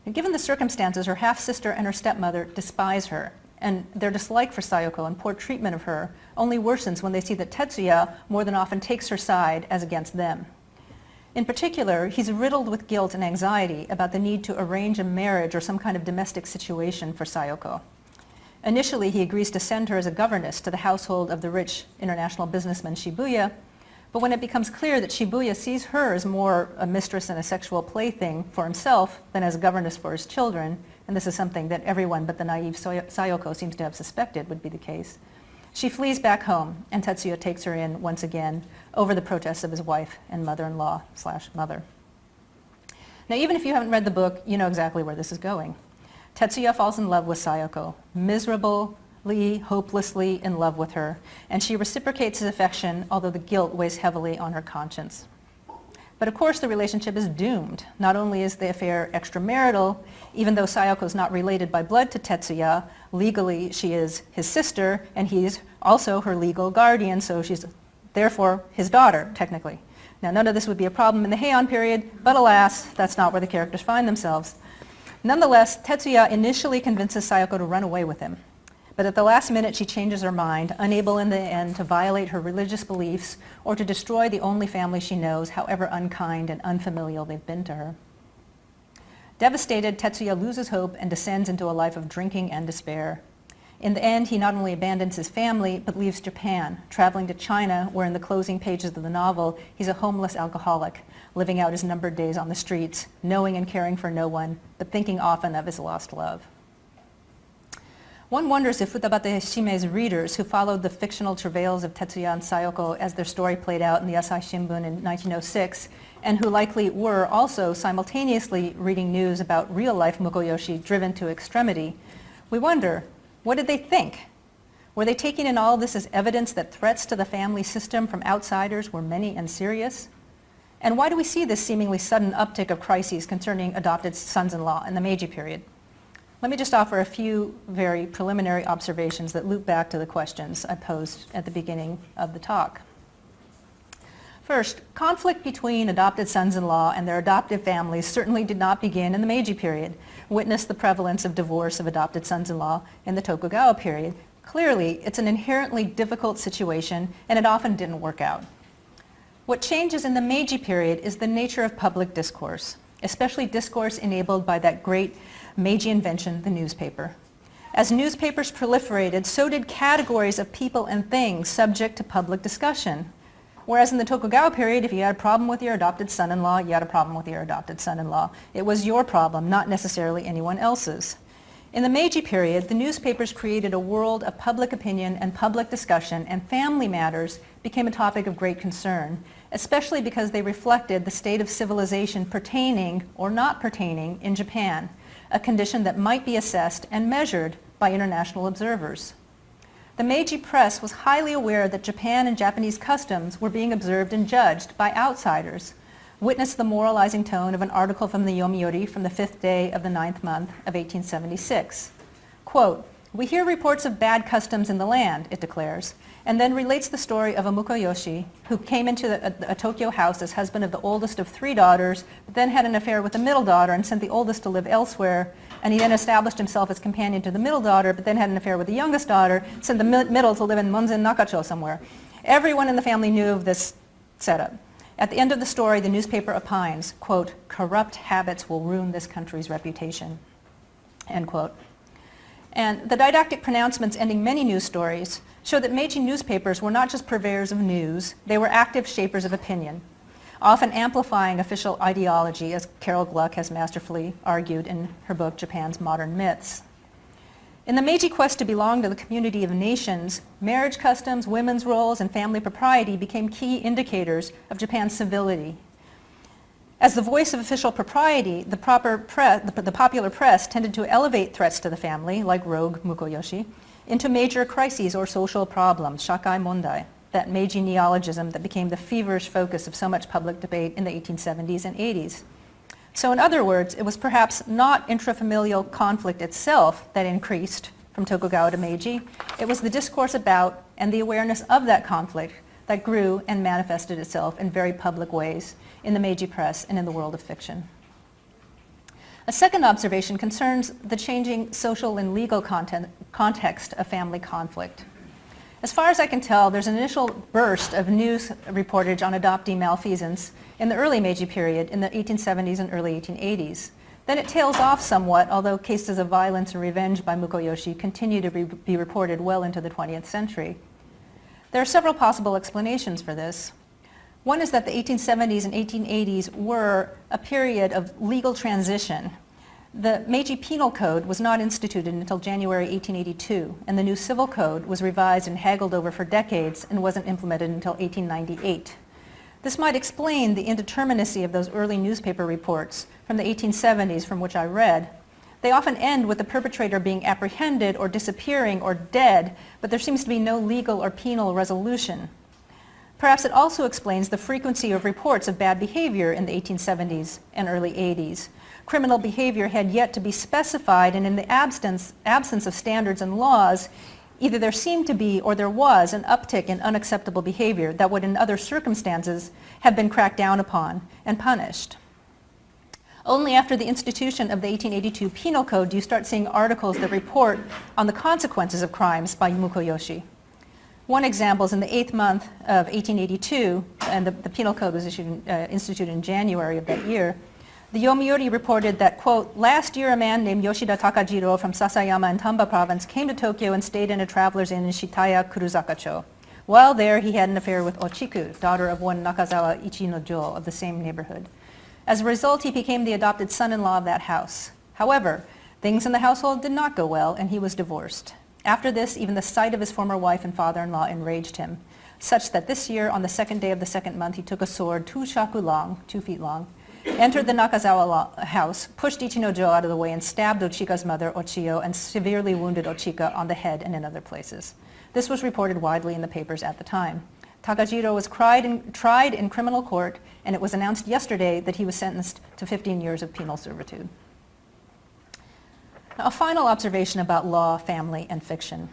And given the circumstances, her half-sister and her stepmother despise her, and their dislike for Sayoko and poor treatment of her only worsens when they see that Tetsuya more than often takes her side as against them. In particular, he's riddled with guilt and anxiety about the need to arrange a marriage or some kind of domestic situation for Sayoko. Initially, he agrees to send her as a governess to the household of the rich international businessman Shibuya, but when it becomes clear that Shibuya sees her as more a mistress and a sexual plaything for himself than as a governess for his children, and this is something that everyone but the naive Sayoko seems to have suspected would be the case, she flees back home, and Tetsuya takes her in once again over the protests of his wife and mother-in-law/mother. Now, even if you haven't read the book, you know exactly where this is going. Tetsuya falls in love with Sayoko, miserably, hopelessly in love with her, and she reciprocates his affection, although the guilt weighs heavily on her conscience. But of course the relationship is doomed. Not only is the affair extramarital, even though Sayoko is not related by blood to Tetsuya, legally she is his sister and he's also her legal guardian, so she's therefore his daughter, technically. Now none of this would be a problem in the Heian period, but alas, that's not where the characters find themselves. Nonetheless, Tetsuya initially convinces Sayoko to run away with him. But at the last minute she changes her mind, unable in the end to violate her religious beliefs or to destroy the only family she knows, however unkind and unfamilial they've been to her. Devastated, Tetsuya loses hope and descends into a life of drinking and despair. In the end, he not only abandons his family, but leaves Japan, traveling to China, where in the closing pages of the novel, he's a homeless alcoholic, living out his numbered days on the streets, knowing and caring for no one, but thinking often of his lost love. One wonders if Futabate Shime's readers, who followed the fictional travails of Tetsuya and Sayoko as their story played out in the Asahi Shimbun in 1906, and who likely were also simultaneously reading news about real-life Mukoyoshi driven to extremity, we wonder, what did they think? Were they taking in all this as evidence that threats to the family system from outsiders were many and serious? And why do we see this seemingly sudden uptick of crises concerning adopted sons-in-law in the Meiji period? Let me just offer a few very preliminary observations that loop back to the questions I posed at the beginning of the talk. First, conflict between adopted sons-in-law and their adoptive families certainly did not begin in the Meiji period. Witness the prevalence of divorce of adopted sons-in-law in the Tokugawa period. Clearly, it's an inherently difficult situation, and it often didn't work out. What changes in the Meiji period is the nature of public discourse, especially discourse enabled by that great Meiji invention, the newspaper. As newspapers proliferated, so did categories of people and things subject to public discussion. Whereas in the Tokugawa period, if you had a problem with your adopted son-in-law, you had a problem with your adopted son-in-law. It was your problem, not necessarily anyone else's. In the Meiji period, the newspapers created a world of public opinion and public discussion, and family matters became a topic of great concern, especially because they reflected the state of civilization pertaining or not pertaining in Japan, a condition that might be assessed and measured by international observers. The Meiji press was highly aware that Japan and Japanese customs were being observed and judged by outsiders. Witness the moralizing tone of an article from the Yomiuri from the 5th day of the 9th month of 1876. Quote, "We hear reports of bad customs in the land," it declares, and then relates the story of a Mukoyoshi who came into a Tokyo house as husband of the oldest of 3 daughters, but then had an affair with the middle daughter and sent the oldest to live elsewhere, and he then established himself as companion to the middle daughter, but then had an affair with the youngest daughter, sent the middle to live in Monzen Nakacho somewhere. Everyone in the family knew of this setup. At the end of the story, the newspaper opines, quote, "Corrupt habits will ruin this country's reputation," end quote. And the didactic pronouncements ending many news stories show that Meiji newspapers were not just purveyors of news, they were active shapers of opinion, often amplifying official ideology, as Carol Gluck has masterfully argued in her book, Japan's Modern Myths. In the Meiji quest to belong to the community of nations, marriage customs, women's roles, and family propriety became key indicators of Japan's civility. As the voice of official propriety, the popular press tended to elevate threats to the family, like rogue Mukoyoshi, into major crises or social problems, shakai mondai, that Meiji neologism that became the feverish focus of so much public debate in the 1870s and 80s. So in other words, it was perhaps not intrafamilial conflict itself that increased from Tokugawa to Meiji. It was the discourse about and the awareness of that conflict that grew and manifested itself in very public ways in the Meiji press and in the world of fiction. A second observation concerns the changing social and legal context of family conflict. As far as I can tell, there's an initial burst of news reportage on adoptee malfeasance in the early Meiji period in the 1870s and early 1880s. Then it tails off somewhat, although cases of violence and revenge by Mukoyoshi continue to be reported well into the 20th century. There are several possible explanations for this. One is that the 1870s and 1880s were a period of legal transition. The Meiji Penal Code was not instituted until January 1882, and the new Civil Code was revised and haggled over for decades and wasn't implemented until 1898. This might explain the indeterminacy of those early newspaper reports from the 1870s from which I read. They often end with the perpetrator being apprehended or disappearing or dead, but there seems to be no legal or penal resolution. Perhaps it also explains the frequency of reports of bad behavior in the 1870s and early 80s. Criminal behavior had yet to be specified, and in the absence of standards and laws, either there seemed to be or there was an uptick in unacceptable behavior that would in other circumstances have been cracked down upon and punished. Only after the institution of the 1882 Penal Code do you start seeing articles that report on the consequences of crimes by mukoyoshi. One example is in the 8th month of 1882, and the Penal Code was instituted in January of that year. The Yomiuri reported that, quote, last year a man named Yoshida Takajiro from Sasayama in Tamba province came to Tokyo and stayed in a traveler's inn in Shitaya, Kuruzaka-cho. While there, he had an affair with Ochiku, daughter of one Nakazawa Ichinojo of the same neighborhood. As a result, he became the adopted son-in-law of that house. However, things in the household did not go well, and he was divorced. After this, even the sight of his former wife and father-in-law enraged him, such that this year, on the 2nd day of the 2nd month, he took a sword 2 shaku long, 2 feet long, entered the Nakazawa house, pushed Ichinojo out of the way, and stabbed Ochika's mother, Ochiyo, and severely wounded Ochika on the head and in other places. This was reported widely in the papers at the time. Takajiro was tried in criminal court, and it was announced yesterday that he was sentenced to 15 years of penal servitude. Now, a final observation about law, family, and fiction.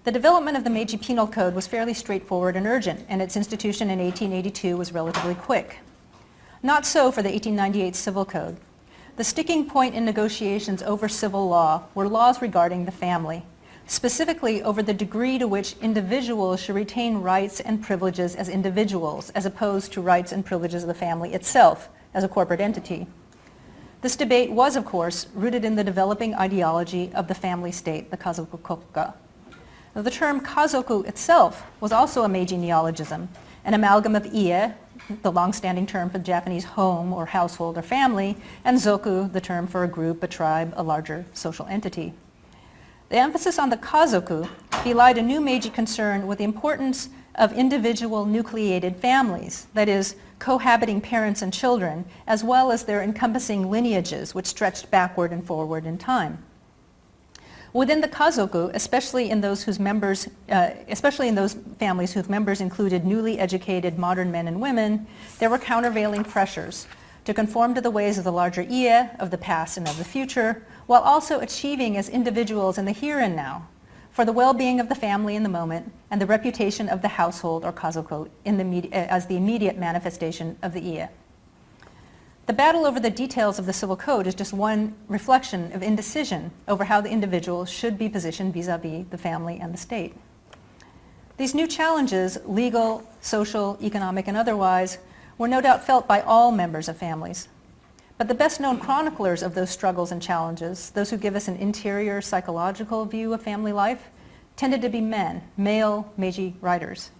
The development of the Meiji Penal Code was fairly straightforward and urgent, and its institution in 1882 was relatively quick. Not so for the 1898 Civil Code. The sticking point in negotiations over civil law were laws regarding the family, specifically over the degree to which individuals should retain rights and privileges as individuals, as opposed to rights and privileges of the family itself as a corporate entity. This debate was, of course, rooted in the developing ideology of the family state, the kazoku kokuka. Now, the term kazoku itself was also a Meiji neologism, an amalgam of ie, the long-standing term for the Japanese home or household or family, and zoku, the term for a group, a tribe, a larger social entity. The emphasis on the kazoku belied a new Meiji concern with the importance of individual nucleated families, that is, cohabiting parents and children, as well as their encompassing lineages, which stretched backward and forward in time. Within the kazoku, especially in those families whose members included newly educated modern men and women, there were countervailing pressures to conform to the ways of the larger ie, of the past and of the future, while also achieving as individuals in the here and now, for the well-being of the family in the moment and the reputation of the household or kazoku as the immediate manifestation of the ie. The battle over the details of the Civil Code is just one reflection of indecision over how the individual should be positioned vis-à-vis the family and the state. These new challenges, legal, social, economic, and otherwise, were no doubt felt by all members of families. But the best-known chroniclers of those struggles and challenges, those who give us an interior psychological view of family life, tended to be men, male Meiji writers.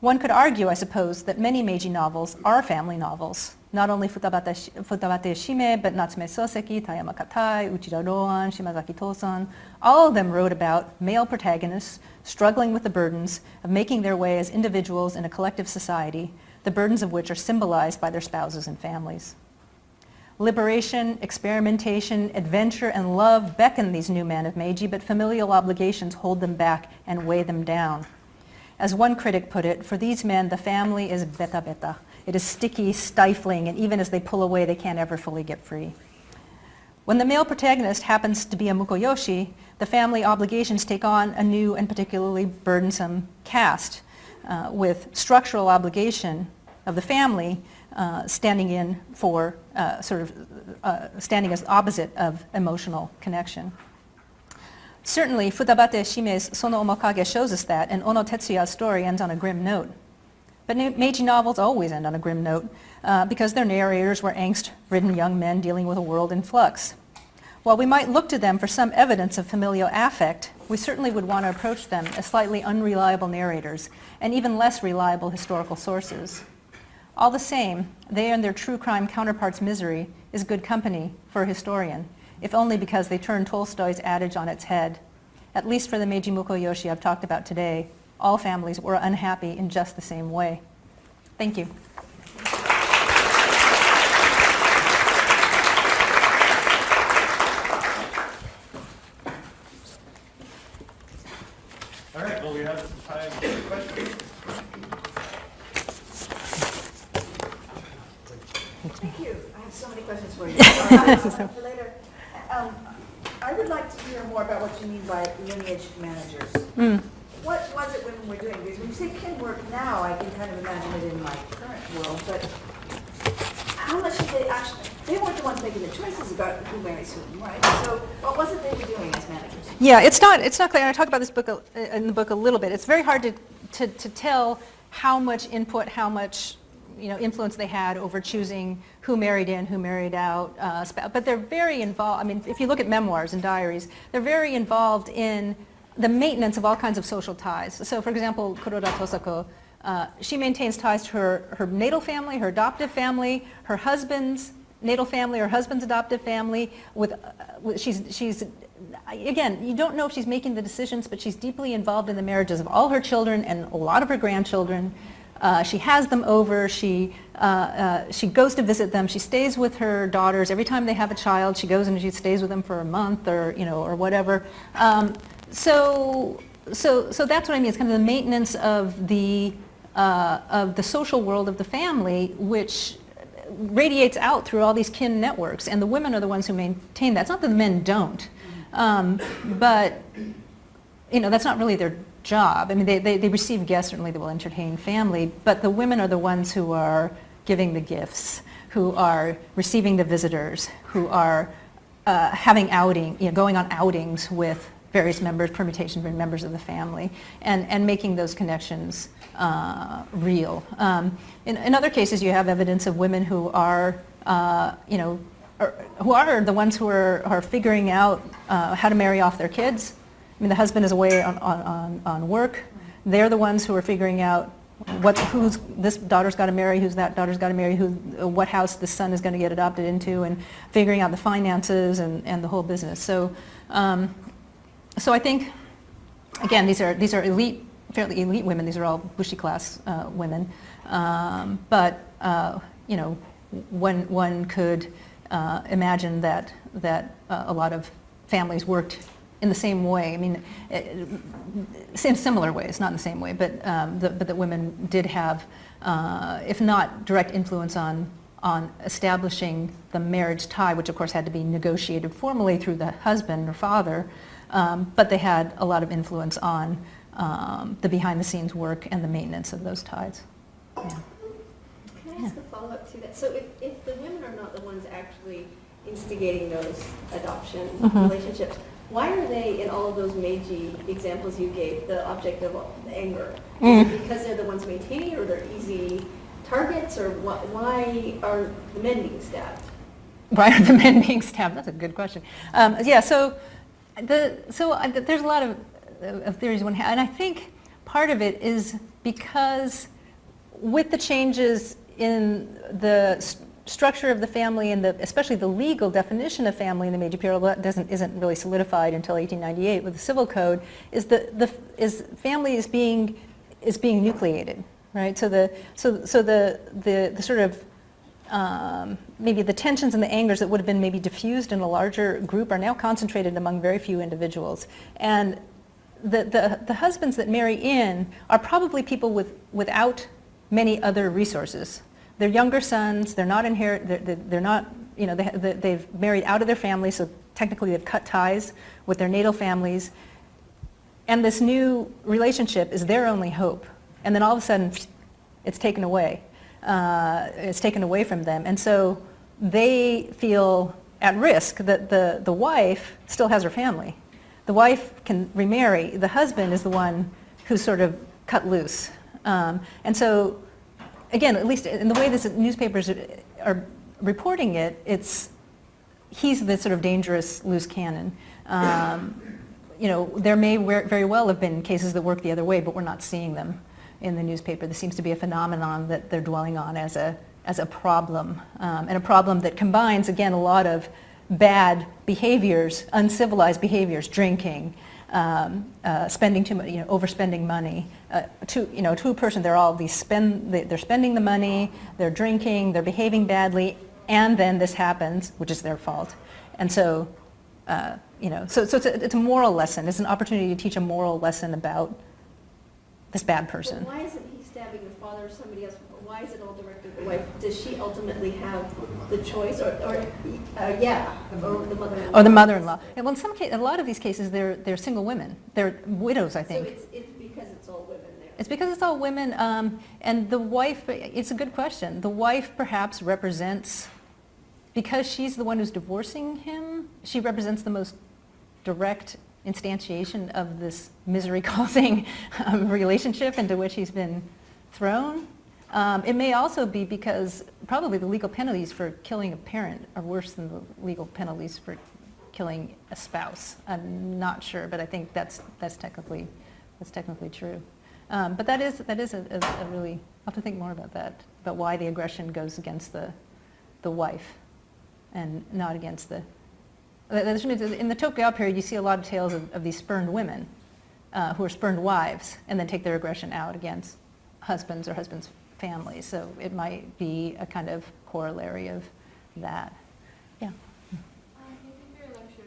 One could argue, I suppose, that many Meiji novels are family novels, not only Futabate Shime, but Natsume Soseki, Tayama Katai, Uchida Roan, Shimazaki Tosan. All of them wrote about male protagonists struggling with the burdens of making their way as individuals in a collective society, the burdens of which are symbolized by their spouses and families. Liberation, experimentation, adventure, and love beckon these new men of Meiji, but familial obligations hold them back and weigh them down. As one critic put it, for these men, the family is beta-beta. It is sticky, stifling, and even as they pull away, they can't ever fully get free. When the male protagonist happens to be a mukoyoshi, the family obligations take on a new and particularly burdensome cast, with structural obligation of the family standing in for standing as opposite of emotional connection. Certainly, Futabate Shime's Sono Omokage shows us that, and Ono Tetsuya's story ends on a grim note. But Meiji novels always end on a grim note because their narrators were angst-ridden young men dealing with a world in flux. While we might look to them for some evidence of familial affect, we certainly would want to approach them as slightly unreliable narrators and even less reliable historical sources. All the same, they and their true crime counterparts' misery is good company for a historian, if only because they turn Tolstoy's adage on its head. At least for the Meiji mukoyoshi I've talked about today, all families were unhappy in just the same way. Thank you. All right, well, we have some time for questions. Thank you. I have so many questions for you. For later. I would like to hear more about what you mean by lineage managers. What was it women were doing? Because when you say kin work now, I can kind of imagine it in my current world, but how much did they actually, they weren't the ones making the choices about who marries whom, right? So what was it they were doing as managers? Yeah, it's not clear, and I talk about this book in the book a little bit. It's very hard to tell how much input, how much influence they had over choosing who married in, who married out. But they're very involved. I mean, if you look at memoirs and diaries, they're very involved in the maintenance of all kinds of social ties. So, for example, Kuroda Tosako, she maintains ties to her natal family, her adoptive family, her husband's natal family, her husband's adoptive family. She's again, you don't know if she's making the decisions, but she's deeply involved in the marriages of all her children and a lot of her grandchildren. She has them over. She goes to visit them. She stays with her daughters every time they have a child. She goes and she stays with them for a month or or whatever. So that's what I mean. It's kind of the maintenance of the social world of the family, which radiates out through all these kin networks, and the women are the ones who maintain that. It's not that the men don't, but that's not really their job. I mean, they receive guests, certainly they will entertain family, but the women are the ones who are giving the gifts, who are receiving the visitors, who are having going on outings with various permutations of members of the family, and making those connections real. In other cases, you have evidence of women who are, who are the ones who are figuring out how to marry off their kids. I mean, the husband is away on work. They're the ones who are figuring out who's this daughter's got to marry, who's that daughter's got to marry, what house this son is going to get adopted into, and figuring out the finances and the whole business. So I think, again, these are elite, fairly elite women. These are all Bushi class women, but one could imagine that a lot of families worked in the same way. I mean, in similar ways, not in the same way, but that women did have, if not direct influence on establishing the marriage tie, which of course had to be negotiated formally through the husband or father, but they had a lot of influence on the behind-the-scenes work and the maintenance of those ties. Yeah. Can I ask a follow-up to that? So if the women are not the ones actually instigating those adoption relationships, why are they, in all of those Meiji examples you gave, the object of anger? Is it because they're the ones maintaining it, or they're easy targets, or why are the men being stabbed? Why are the men being stabbed? That's a good question. So there's a lot of theories one has, and I think part of it is because with the changes in the structure of the family and especially the legal definition of family in the Meiji period isn't really solidified until 1898 with the Civil Code, is family is being nucleated, right? So the sort of maybe the tensions and the angers that would have been maybe diffused in a larger group are now concentrated among very few individuals, and the husbands that marry in are probably people without many other resources. They're younger sons. They're not they're not. They've married out of their family, so technically they've cut ties with their natal families. And this new relationship is their only hope. And then all of a sudden, it's taken away. It's taken away from them, and so they feel at risk that the wife still has her family. The wife can remarry. The husband is the one who's sort of cut loose, and so. Again, at least in the way the newspapers are reporting it, he's the sort of dangerous loose cannon. There may very well have been cases that work the other way, but we're not seeing them in the newspaper. This seems to be a phenomenon that they're dwelling on as a problem, and a problem that combines, again, a lot of bad behaviors, uncivilized behaviors, drinking, spending too much, overspending money. To a person, they're all they're spending the money, they're drinking, they're behaving badly, and then this happens, which is their fault. And so, it's a moral lesson. It's an opportunity to teach a moral lesson about this bad person. But why isn't he stabbed having the father or somebody else, why is it all directed at the wife? Does she ultimately have the choice, or the mother-in-law? Or the mother-in-law. And well, in some cases, a lot of these cases, they're single women. They're widows, I think. So it's because it's all women there. It's because it's all women, and the wife, it's a good question. The wife perhaps represents, because she's the one who's divorcing him, she represents the most direct instantiation of this misery-causing relationship into which he's been thrown. It may also be because probably the legal penalties for killing a parent are worse than the legal penalties for killing a spouse. I'm not sure, but I think that's technically true. But that is a really, I'll have to think more about that, about why the aggression goes against the wife and not against the. In the Tokugawa period, you see a lot of tales of these spurned women who are spurned wives and then take their aggression out against husbands or husbands' families. So it might be a kind of corollary of that. Yeah. Thank you for your lecture.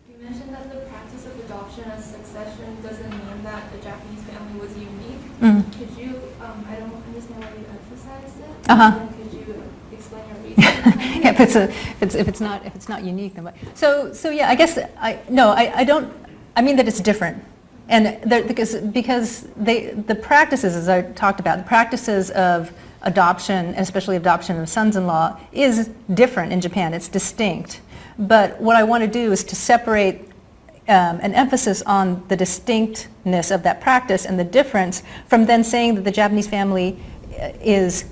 You mentioned that the practice of adoption as succession doesn't mean that the Japanese family was unique. Mm. Could you, I don't understand why you emphasized it. Uh-huh. And could you explain your reason? Yeah, if it's not unique, then what? So yeah, I guess I don't. I mean that it's different, and because the practices, as I talked about, the practices of adoption, especially adoption of sons-in-law, is different in Japan. It's distinct. But what I want to do is to separate an emphasis on the distinctness of that practice and the difference from then saying that the Japanese family is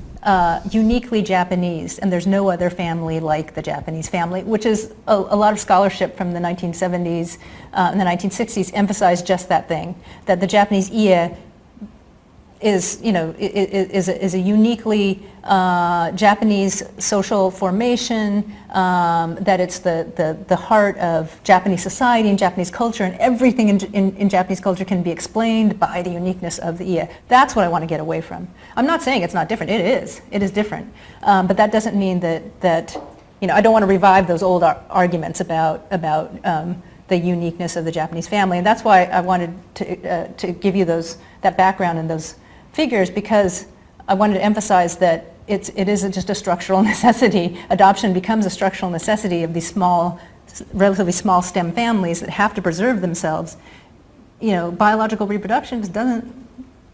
uniquely Japanese, and there's no other family like the Japanese family, which is a lot of scholarship from the 1970s and the 1960s emphasized just that thing, that the Japanese ie is a uniquely Japanese social formation, that it's the heart of Japanese society and Japanese culture, and everything in Japanese culture can be explained by the uniqueness of the ie. That's what I want to get away from. I'm not saying it's not different. It is different, but that doesn't mean that I don't want to revive those old arguments about the uniqueness of the Japanese family, and that's why I wanted to give you that background and those figures, because I wanted to emphasize that it isn't just a structural necessity. Adoption becomes a structural necessity of these relatively small stem families that have to preserve themselves. Biological reproduction just doesn't,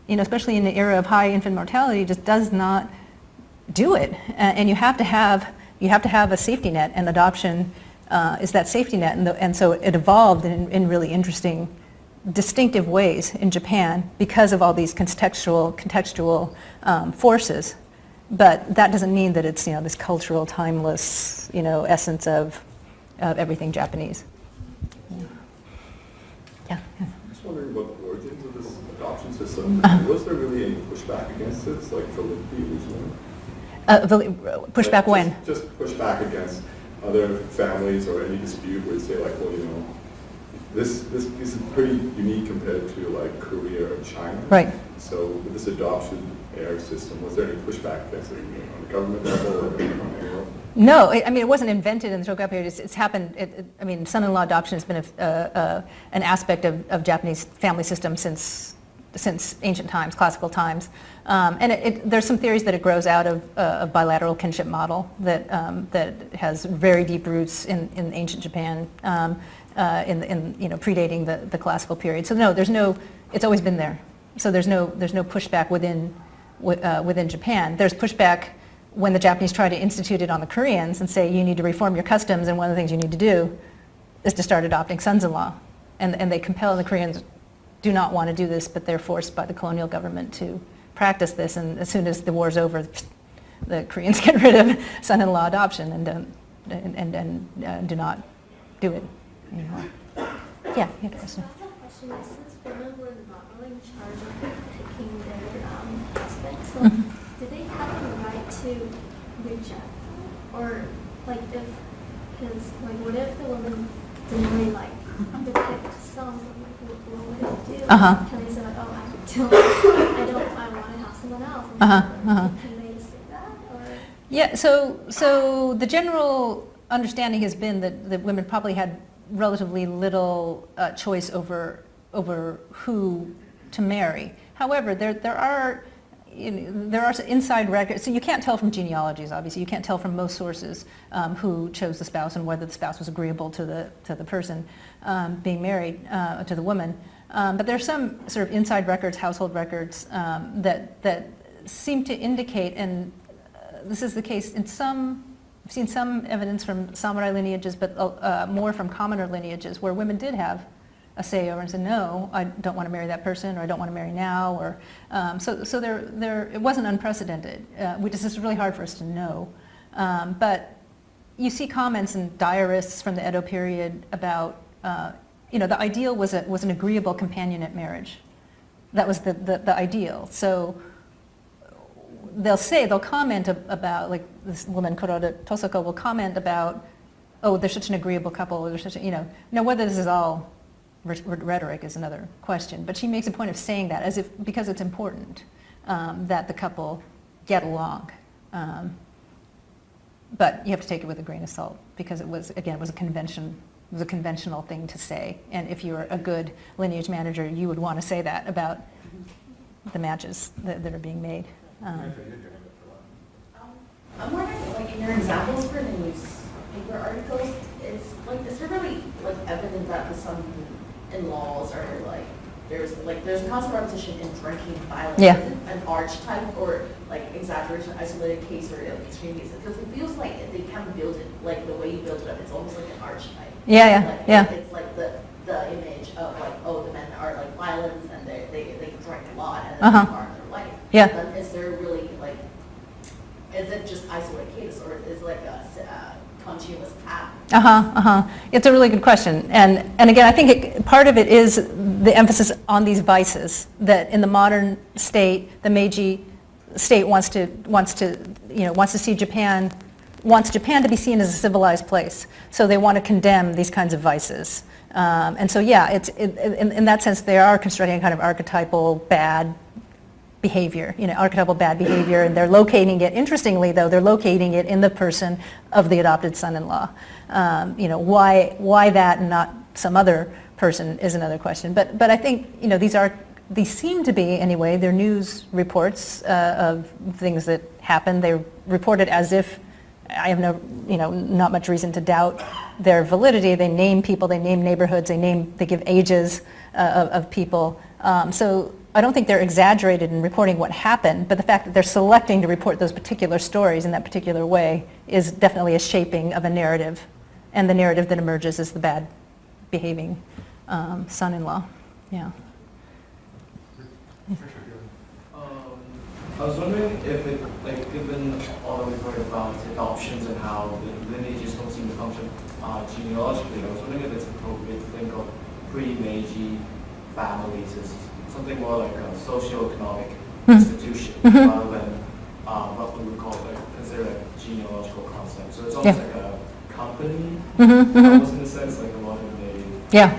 especially in the era of high infant mortality, just does not do it. And you have to have a safety net, and adoption is that safety net. And so it evolved in really interesting, distinctive ways in Japan because of all these contextual forces. But that doesn't mean that it's this cultural, timeless essence of everything Japanese. Yeah. I'm just wondering about the origins of this adoption system. Was there really any pushback against it, like validity originally? Pushback when? Just pushback against other families or any dispute where you say like, well, this is pretty unique compared to like Korea or China. Right. So with this adoption heir system, was there any pushback against it on the government level or on any level? No, it wasn't invented in the Tokugawa period. It's happened. Son-in-law adoption has been an aspect of Japanese family system since ancient times, classical times, and there's some theories that it grows out of a bilateral kinship model that has very deep roots in ancient Japan, predating the classical period. So no, it's always been there. So there's no pushback within Japan. There's pushback when the Japanese try to institute it on the Koreans and say you need to reform your customs, and one of the things you need to do is to start adopting sons-in-law, and they compel the Koreans do not want to do this, but they're forced by the colonial government to practice this, and as soon as the war's over, the Koreans get rid of son-in-law adoption and do not do it anymore. Yeah, you had a question. So I have a question. Since women were not really in charge of picking their husbands, so do they have the right to reject them? Or what if the woman didn't really the picked sons? What would it do? Can they say I want to have someone else? Can they say that? Or? Yeah. So the general understanding has been that women probably had relatively little choice over who to marry. However, there are there are inside records, so you can't tell from genealogies, obviously. You can't tell from most sources who chose the spouse and whether the spouse was agreeable to the person being married, to the woman. But there are some sort of inside records, household records, that seem to indicate, and this is the case in some, I've seen some evidence from samurai lineages, but more from commoner lineages, where women did have a say over and said, no, I don't want to marry that person, or I don't want to marry now, or so there it wasn't unprecedented. This is really hard for us to know, but you see comments in diarists from the Edo period about the ideal was an agreeable companionate marriage. That was the ideal. So they'll comment about, like this woman Kuroda Tosoko will comment about, oh, they're such an agreeable couple, or they're such a, now whether this is all rhetoric is another question, but she makes a point of saying that because it's important that the couple get along. But you have to take it with a grain of salt, because it was a conventional thing to say, and if you're a good lineage manager, you would want to say that about the matches that are being made. I'm wondering, in your examples for the newspaper articles, is there really evident that the son-in-laws are there's a constant repetition in drinking violence? Yeah. Is it an archetype or exaggeration, isolated case, or extreme case? Because it feels like they kind of build it the way you build it up. It's almost like an archetype. Yeah. It's like the image of the men are violent and they drink a lot and that's part of their life. Yeah. But is there really is it just isolated case, or is it a continuous pattern? It's a really good question, and again, I think part of it is the emphasis on these vices that in the modern state, the Meiji state wants to see Japan to be seen as a civilized place. So they want to condemn these kinds of vices, and so in that sense, they are constructing a kind of archetypal bad behavior, and they're locating it, interestingly though, they're locating it in the person of the adopted son-in-law. Why that and not some other person is another question. But I think, these seem to be, anyway, they're news reports of things that happen. They report it as if, I have not much reason to doubt their validity. They name people, they name neighborhoods, they give ages of people. So I don't think they're exaggerated in reporting what happened, but the fact that they're selecting to report those particular stories in that particular way is definitely a shaping of a narrative, and the narrative that emerges is the bad behaving son-in-law. Yeah. I was wondering if it, given all the report about adoptions and how the lineages don't seem to function genealogically, I was wondering if it's appropriate to think of pre-Meiji families as something more like a socio-economic institution rather than what we would consider a genealogical concept. So it's almost like a company, almost in a sense, like a modern day. Yeah.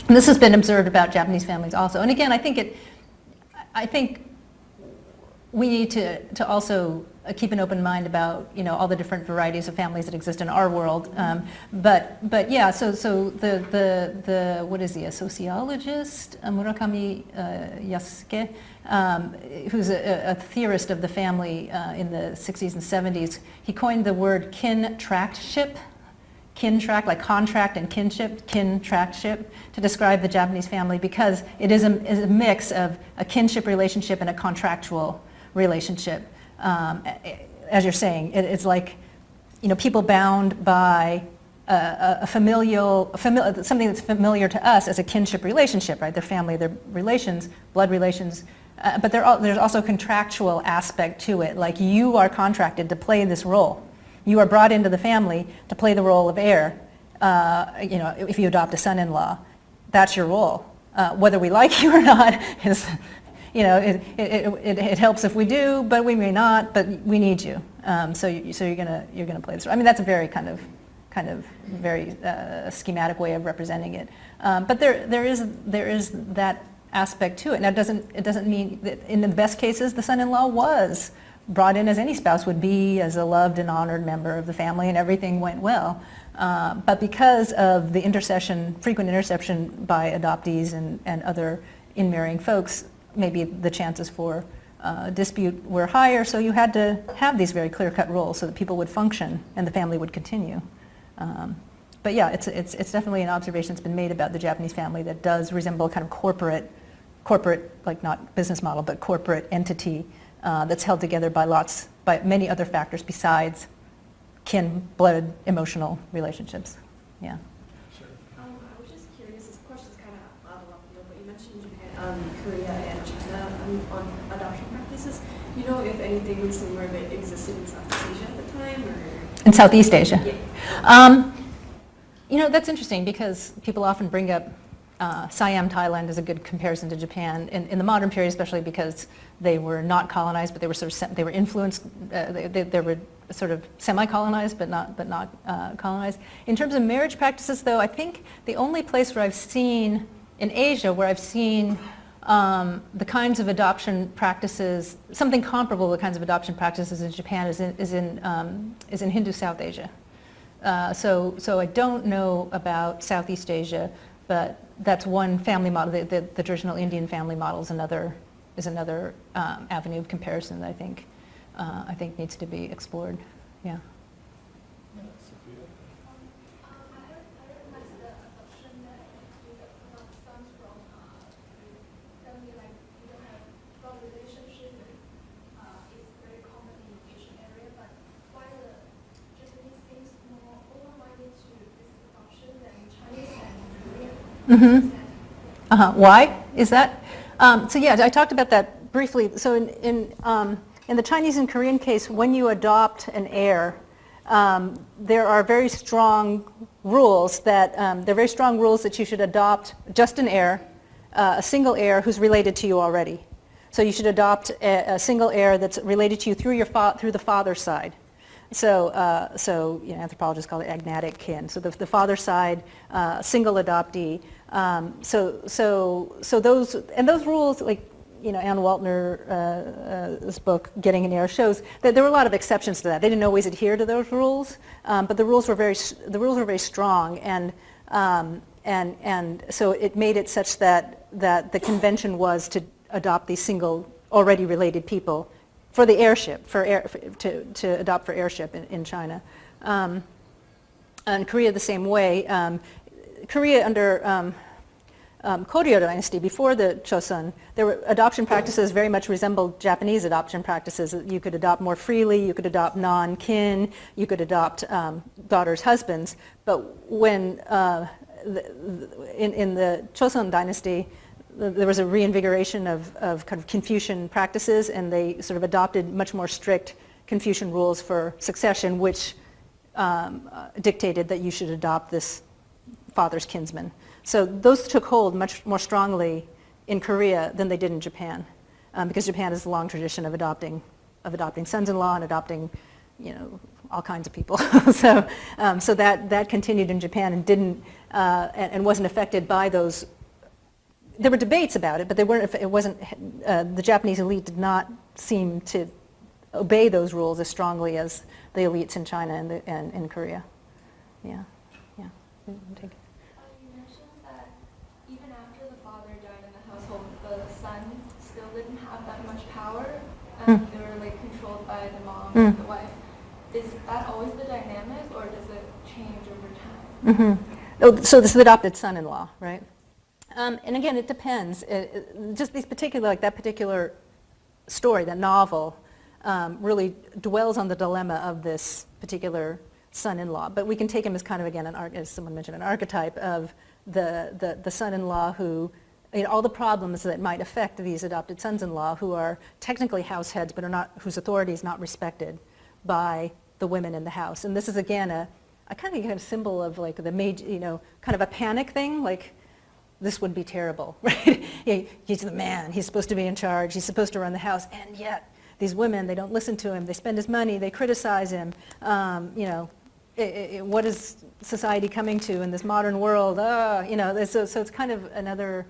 And this has been observed about Japanese families also. And again, I think we need to also keep an open mind about all the different varieties of families that exist in our world. But yeah, so the what is he, a sociologist, Murakami Yasuke, who's a theorist of the family in the 60s and 70s, he coined the word kin-tract-ship, like contract and kinship, kin-tract-ship, to describe the Japanese family, because it is a mix of a kinship relationship and a contractual relationship. As you're saying, it's like, people bound by a familial, something that's familiar to us as a kinship relationship, right? Their family, their relations, blood relations, but there's also a contractual aspect to it. Like, you are contracted to play this role. You are brought into the family to play the role of heir. If you adopt a son-in-law, that's your role. Whether we like you or not is, it helps if we do, but we may not. But we need you. So you're gonna play this role. I mean, that's a very kind of very schematic way of representing it. But there is that aspect to it. Now, it doesn't mean that in the best cases the son-in-law was brought in as any spouse would be, as a loved and honored member of the family, and everything went well. But because of the frequent interception by adoptees and other in-marrying folks, maybe the chances for dispute were higher, so you had to have these very clear-cut rules so that people would function and the family would continue. But yeah, it's definitely an observation that's been made about the Japanese family that does resemble a kind of corporate, like not business model, but corporate entity that's held together by many other factors besides kin, blood, emotional relationships. Yeah. I was just curious, this question's kind of out of left field, but you mentioned Japan, Korea, and China on adoption practices. You know if anything was similar that existed in Southeast Asia at the time, or? In Southeast Asia? Yeah. You know, that's interesting because people often bring up Siam, Thailand as a good comparison to Japan in the modern period, especially because they were not colonized, but they were sort of they were influenced. They were sort of semi-colonized, but not colonized. In terms of marriage practices, though, I think the only place where I've seen in Asia where I've seen the kinds of adoption practices, something comparable to the kinds of adoption practices in Japan, is in Hindu South Asia. So I don't know about Southeast Asia, but that's one family model. The traditional Indian family model is another avenue of comparison that I think needs to be explored. Yeah. Mm-hmm. Why is that? So yeah, I talked about that briefly. So in the Chinese and Korean case, when you adopt an heir, there are very strong rules that you should adopt just an heir, a single heir who's related to you already. So you should adopt a single heir that's related to you through the father's side. So anthropologists call it agnatic kin. So the father's side, single adoptee. So those rules, like Ann Waltner's book "Getting an Heir" shows that there were a lot of exceptions to that. They didn't always adhere to those rules, but the rules were very strong, and so it made it such that the convention was to adopt these single, already related people for the heirship, to adopt for heirship in China. And Korea the same way. Korea under Koryo dynasty, before the Chosun, there were adoption practices very much resembled Japanese adoption practices. You could adopt more freely, you could adopt non-kin, you could adopt daughters' husbands. But when in the Chosun dynasty, there was a reinvigoration of kind of Confucian practices, and they sort of adopted much more strict Confucian rules for succession, which dictated that you should adopt this father's kinsman. So those took hold much more strongly in Korea than they did in Japan, because Japan has a long tradition of adopting sons-in-law and adopting, all kinds of people. So that continued in Japan and didn't and wasn't affected by those. There were debates about it, but they weren't. It wasn't. The Japanese elite did not seem to obey those rules as strongly as the elites in China and in Korea. Yeah. Take it. You mentioned that even after the father died in the household, the son still didn't have that much power, and they were controlled by the mom and the wife. Is that always the dynamic, or does it change over time? Mm-hmm. So this is the adopted son-in-law, right? And again, it depends. Just these particular, that particular story, that novel, really dwells on the dilemma of this particular son-in-law. But we can take him as kind of, again, as someone mentioned, an archetype of the son-in-law who, all the problems that might affect these adopted sons-in-law who are technically house heads, but whose authority is not respected by the women in the house. And this is, again, a kind of symbol of the Meiji, kind of a panic thing, this would be terrible, right? He's the man. He's supposed to be in charge. He's supposed to run the house. And yet, these women, they don't listen to him. They spend his money. They criticize him. What is society coming to in this modern world? So it's kind of another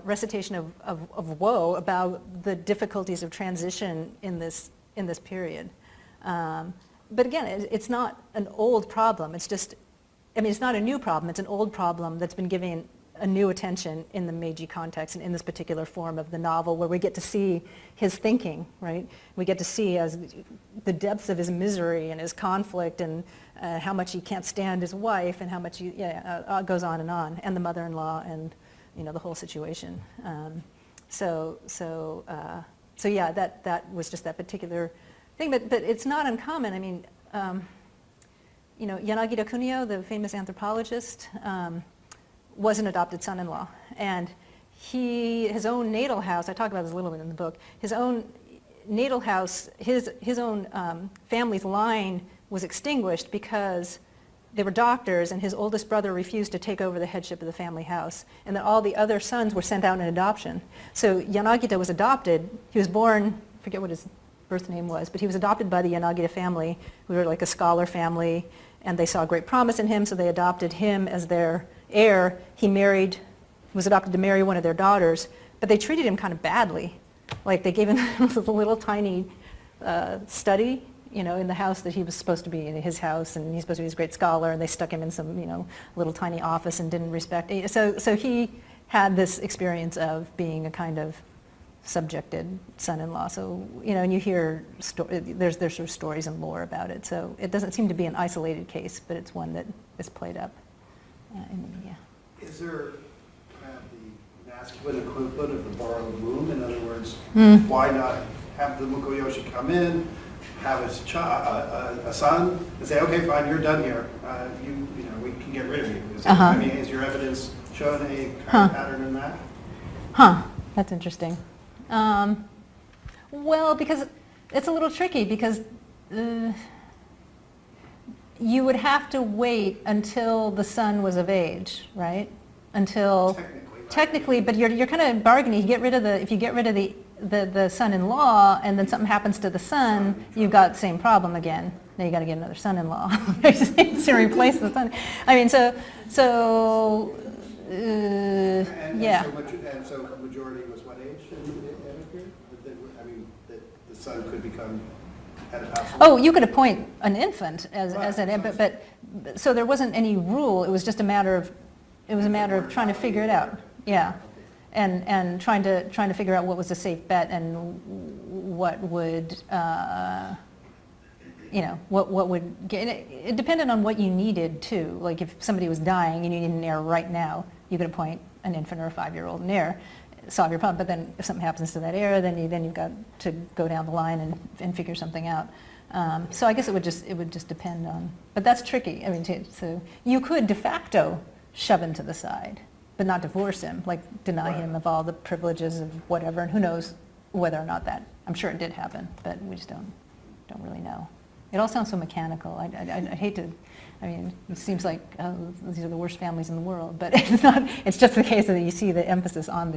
recitation of woe about the difficulties of transition in this period. But again, it's not an old problem. It's just, it's not a new problem. It's an old problem that's been giving a new attention in the Meiji context and in this particular form of the novel, where we get to see his thinking, right? We get to see as the depths of his misery and his conflict, and how much he can't stand his wife, and how much he goes on, and the mother-in-law, and the whole situation. So yeah, that was just that particular thing, but it's not uncommon. I mean, Yanagida Kunio, the famous anthropologist, was an adopted son-in-law, and his own natal house, I talk about this a little bit in the book, his own natal house, his own family's line was extinguished because they were doctors, and his oldest brother refused to take over the headship of the family house, and that all the other sons were sent out in adoption. So Yanagida was adopted. He was born, I forget what his birth name was, but he was adopted by the Yanagida family, who were like a scholar family, and they saw great promise in him, so they adopted him as their heir. He was adopted to marry one of their daughters, but they treated him kind of badly. Like they gave him a little tiny study, in the house that he was supposed to be in, his house, and he's supposed to be this great scholar, and they stuck him in some, little tiny office and didn't respect. So he had this experience of being a kind of subjected son-in-law. So, and you hear, there's sort of stories and lore about it. So it doesn't seem to be an isolated case, but it's one that is played up in the media. Is there kind of the masculine equivalent of the borrowed womb? In other words, why not have the Mukoyoshi come in, have a son, and say, okay, fine, you're done here. We can get rid of you. Is your evidence showing a kind of pattern in that? That's interesting. Well, because it's a little tricky, because you would have to wait until the son was of age, right? Technically, but you're kind of bargaining. If you get rid of the son-in-law, and then something happens to the son, you've got the same problem again. Now you got to get another son-in-law to replace the son. I mean, And yeah. So the majority was what age in the period? That the son could become head of household? Oh, you could appoint an infant as an, but so there wasn't any rule. It was just a matter of trying to figure it out. Yeah, and trying to figure out what was a safe bet, and what would what would get. It depended on what you needed too. Like if somebody was dying and you needed an heir right now, you could appoint an infant or a 5-year-old an heir, solve your problem. But then if something happens to that heir, then you've got to go down the line and figure something out. So I guess it would just depend on. But that's tricky. I mean, so you could de facto shove him to the side, but not divorce him, like deny him of all the privileges of whatever. And who knows whether or not that. I'm sure it did happen, but we just don't really know. It all sounds so mechanical. I hate to. I mean, it seems like these are the worst families in the world, but it's not. It's just the case that you see the emphasis on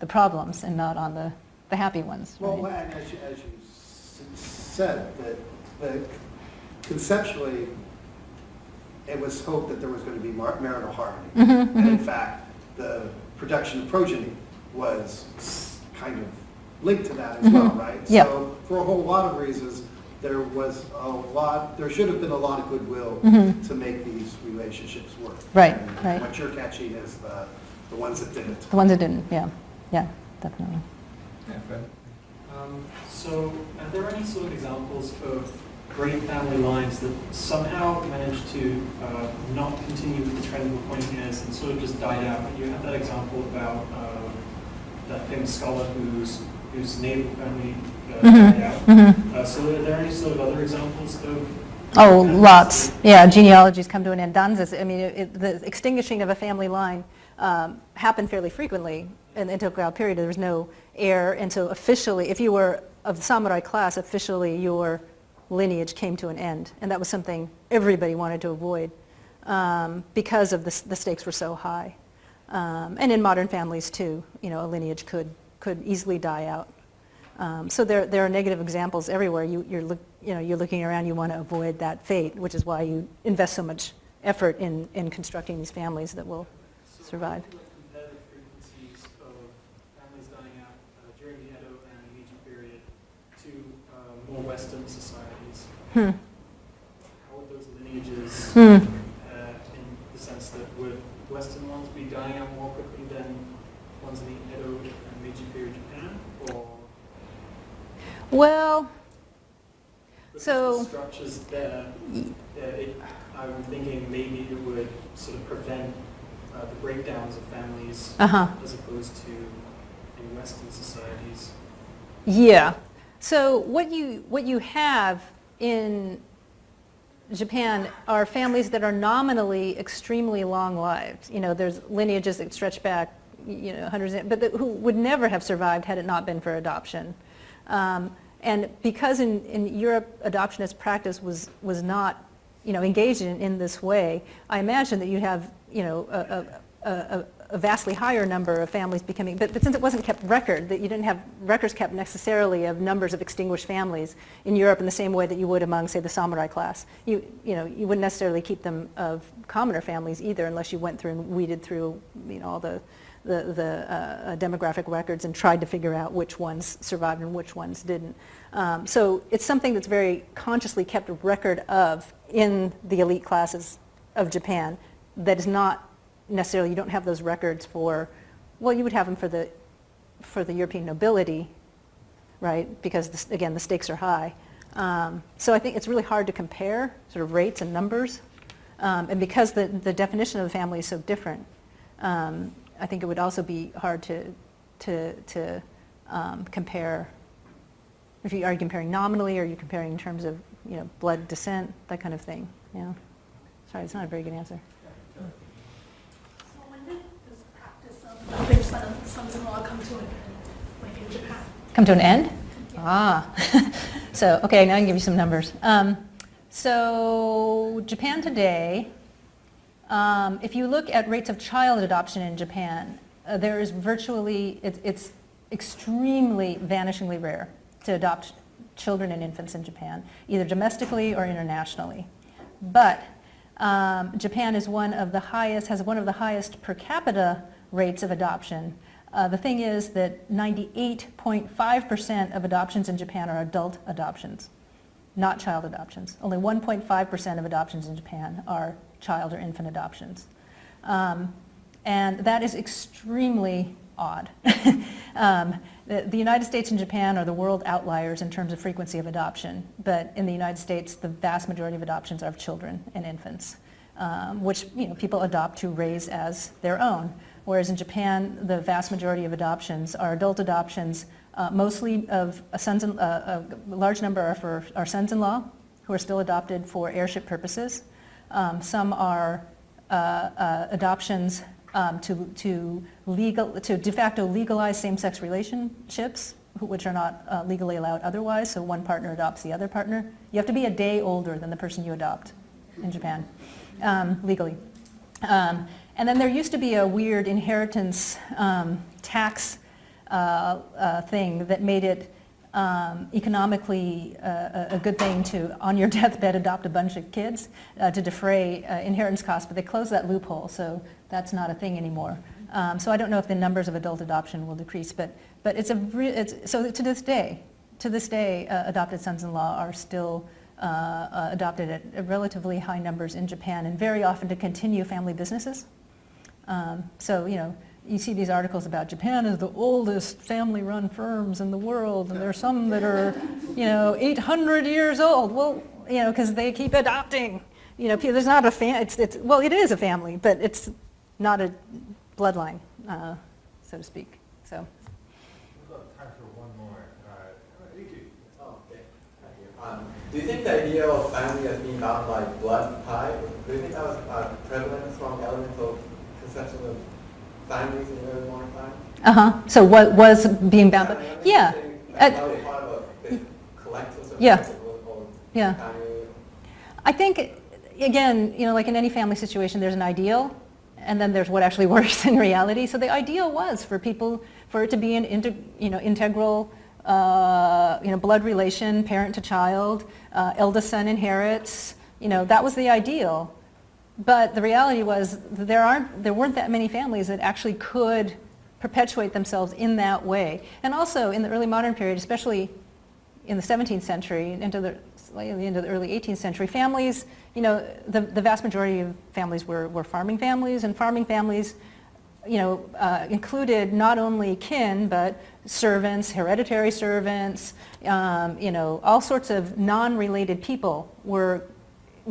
the problems and not on the happy ones. Well, right? and as you said, that conceptually, it was hoped that there was going to be marital harmony, and in fact, the production of progeny was kind of linked to that as well, right? Yep. So, for a whole lot of reasons, there should have been a lot of goodwill to make these relationships work. Right, and right. What you're catching is the ones that didn't. The ones that didn't. Yeah, definitely. Yeah, Fred. So, are there any sort of examples of great family lines that somehow managed to not continue with the trend of appointing heirs and sort of just died out? You have that example about that famous scholar whose naval family died out. So, are there any sort of other examples of? Oh, lots. Yeah, genealogies come to an end. Danzas. I mean, the extinguishing of a family line happened fairly frequently in the Tokugawa period. There was no heir, and so officially, if you were of the samurai class, officially your lineage came to an end, and that was something everybody wanted to avoid because of the stakes were so high. And in modern families too, a lineage could easily die out. So there are negative examples everywhere. You're looking around. You want to avoid that fate, which is why you invest so much effort in constructing these families that will survive. So, comparative frequencies of families dying out during the Edo and Meiji period to more Western societies. How would those lineages, in the sense that would Western ones be dying out more Well, Because So- the structure's there, I'm thinking maybe it would sort of prevent the breakdowns of families uh-huh. as opposed to in Western societies. Yeah. So what you have in Japan are families that are nominally extremely long-lived. There's lineages that stretch back, hundreds, but who would never have survived had it not been for adoption. And because in Europe adoptionist practice was not, engaged in this way, I imagine that you have, a vastly higher number of families becoming, but since it wasn't kept record, that you didn't have records kept necessarily of numbers of extinguished families in Europe in the same way that you would among, say, the samurai class. You wouldn't necessarily keep them of commoner families either unless you went through and weeded through, all the demographic records and tried to figure out which ones survived and which ones didn't. So it's something that's very consciously kept a record of in the elite classes of Japan that is not necessarily, you don't have those records for, well, you would have them for the European nobility, right? Because, again, the stakes are high. So I think it's really hard to compare sort of rates and numbers. And because the definition of the family is so different, I think it would also be hard to compare. Are you comparing nominally, or are you comparing in terms of blood descent, that kind of thing? Sorry, it's not a very good answer. So when did this practice of adopting sons-in-law come to an end, like in Japan? Come to an end? Yeah. Ah. So, okay, now I can give you some numbers. So Japan today, if you look at rates of child adoption in Japan, there is virtually, it's extremely vanishingly rare to adopt children and infants in Japan, either domestically or internationally. But Japan is has one of the highest per capita rates of adoption. The thing is that 98.5% of adoptions in Japan are adult adoptions, not child adoptions. Only 1.5% of adoptions in Japan are child or infant adoptions. And that is extremely odd. The United States and Japan are the world outliers in terms of frequency of adoption, but in the United States, the vast majority of adoptions are of children and infants, which people adopt to raise as their own. Whereas in Japan, the vast majority of adoptions are adult adoptions, mostly of a large number are sons-in-law who are still adopted for heirship purposes. Some are adoptions to de facto legalize same-sex relationships, which are not legally allowed otherwise, so one partner adopts the other partner. You have to be a day older than the person you adopt in Japan, legally. And then there used to be a weird inheritance tax thing that made it economically a good thing to, on your deathbed, adopt a bunch of kids to defray inheritance costs, but they closed that loophole, so that's not a thing anymore. So I don't know if the numbers of adult adoption will decrease, but so to this day, adopted sons-in-law are still adopted at relatively high numbers in Japan, and very often to continue family businesses. So you see these articles about Japan is the oldest family-run firms in the world, and there are some that are 800 years old. Well, because they keep adopting. There's not a well, it is a family, but it's not a bloodline, so to speak. So. We've got time for one more. Yuki. Oh, okay. Thank you. Do you think the idea of family as being bound by blood tie, do you think that was a prevalent, strong element of conception of families in the early modern time? So what was being bound by? Yeah. Yeah. I think, again, like in any family situation, there's an ideal, and then there's what actually works in reality. So the ideal was for it to be an integral, blood relation, parent to child, eldest son inherits. That was the ideal. But the reality was there weren't that many families that actually could perpetuate themselves in that way. And also in the early modern period, especially in the 17th century slightly into the early 18th century, families, the vast majority of families were farming families, and farming families included not only kin, but servants, hereditary servants, all sorts of non-related people were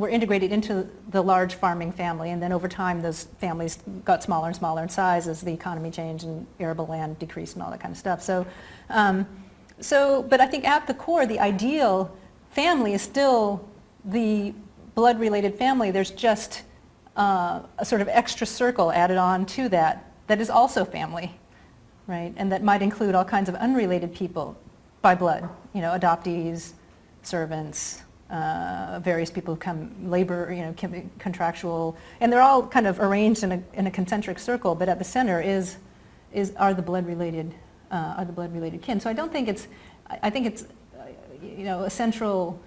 integrated into the large farming family, and then over time those families got smaller and smaller in size as the economy changed and arable land decreased and all that kind of stuff. But I think at the core, the ideal family is still the blood-related family. There's just a sort of extra circle added on to that is also family, right? And that might include all kinds of unrelated people by blood, adoptees, servants, various people who come labor, contractual, and they're all kind of arranged in a concentric circle. But at the center are the blood-related kin. So I don't think I think it's a central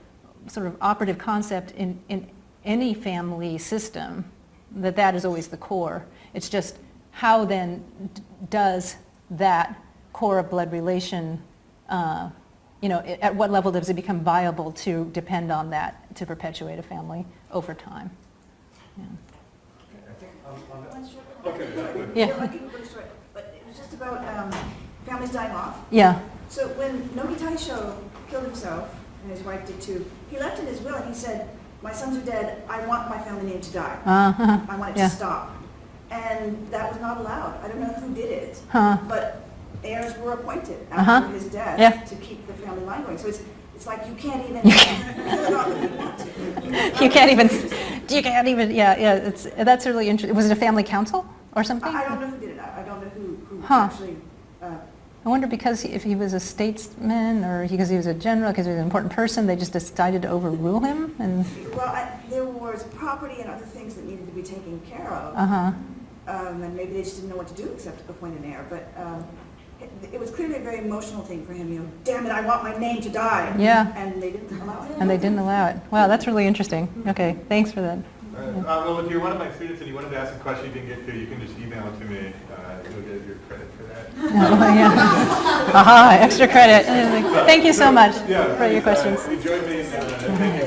sort of operative concept in any family system that is always the core. It's just how then does that core of blood relation, at what level does it become viable to depend on that to perpetuate a family over time? Yeah. Yeah. I can go short, but it was just about families dying off. Yeah. So when Nogi Taisho killed himself, and his wife did too, he left in his will and he said, my sons are dead, I want my family name to die. Uh-huh. I want it Yeah. to stop. And that was not allowed. I don't know who did it, Huh. but heirs were appointed Uh-huh. after his death Yeah. to keep the family line going. So it's like you can't even kill it off if you want to. You can't even, yeah, that's really interesting. Was it a family council or something? I don't know who did it. I don't know who Huh. actually. I wonder if he was a statesman or because he was a general, because he was an important person, they just decided to overrule him? And Well, there was property and other things that needed to be taken care of. uh-huh. And maybe they just didn't know what to do except appoint an heir. But it was clearly a very emotional thing for him. Damn it, I want my name to die. Yeah. And they didn't allow it. And they didn't allow it. Wow, that's really interesting. Okay, thanks for that. Well, if you're one of my students and you wanted to ask a question you didn't get to, you can just email it to me. You'll get your credit for that. Oh, yeah. Aha, extra credit. Thank you so much for your questions. Enjoy being, thank you.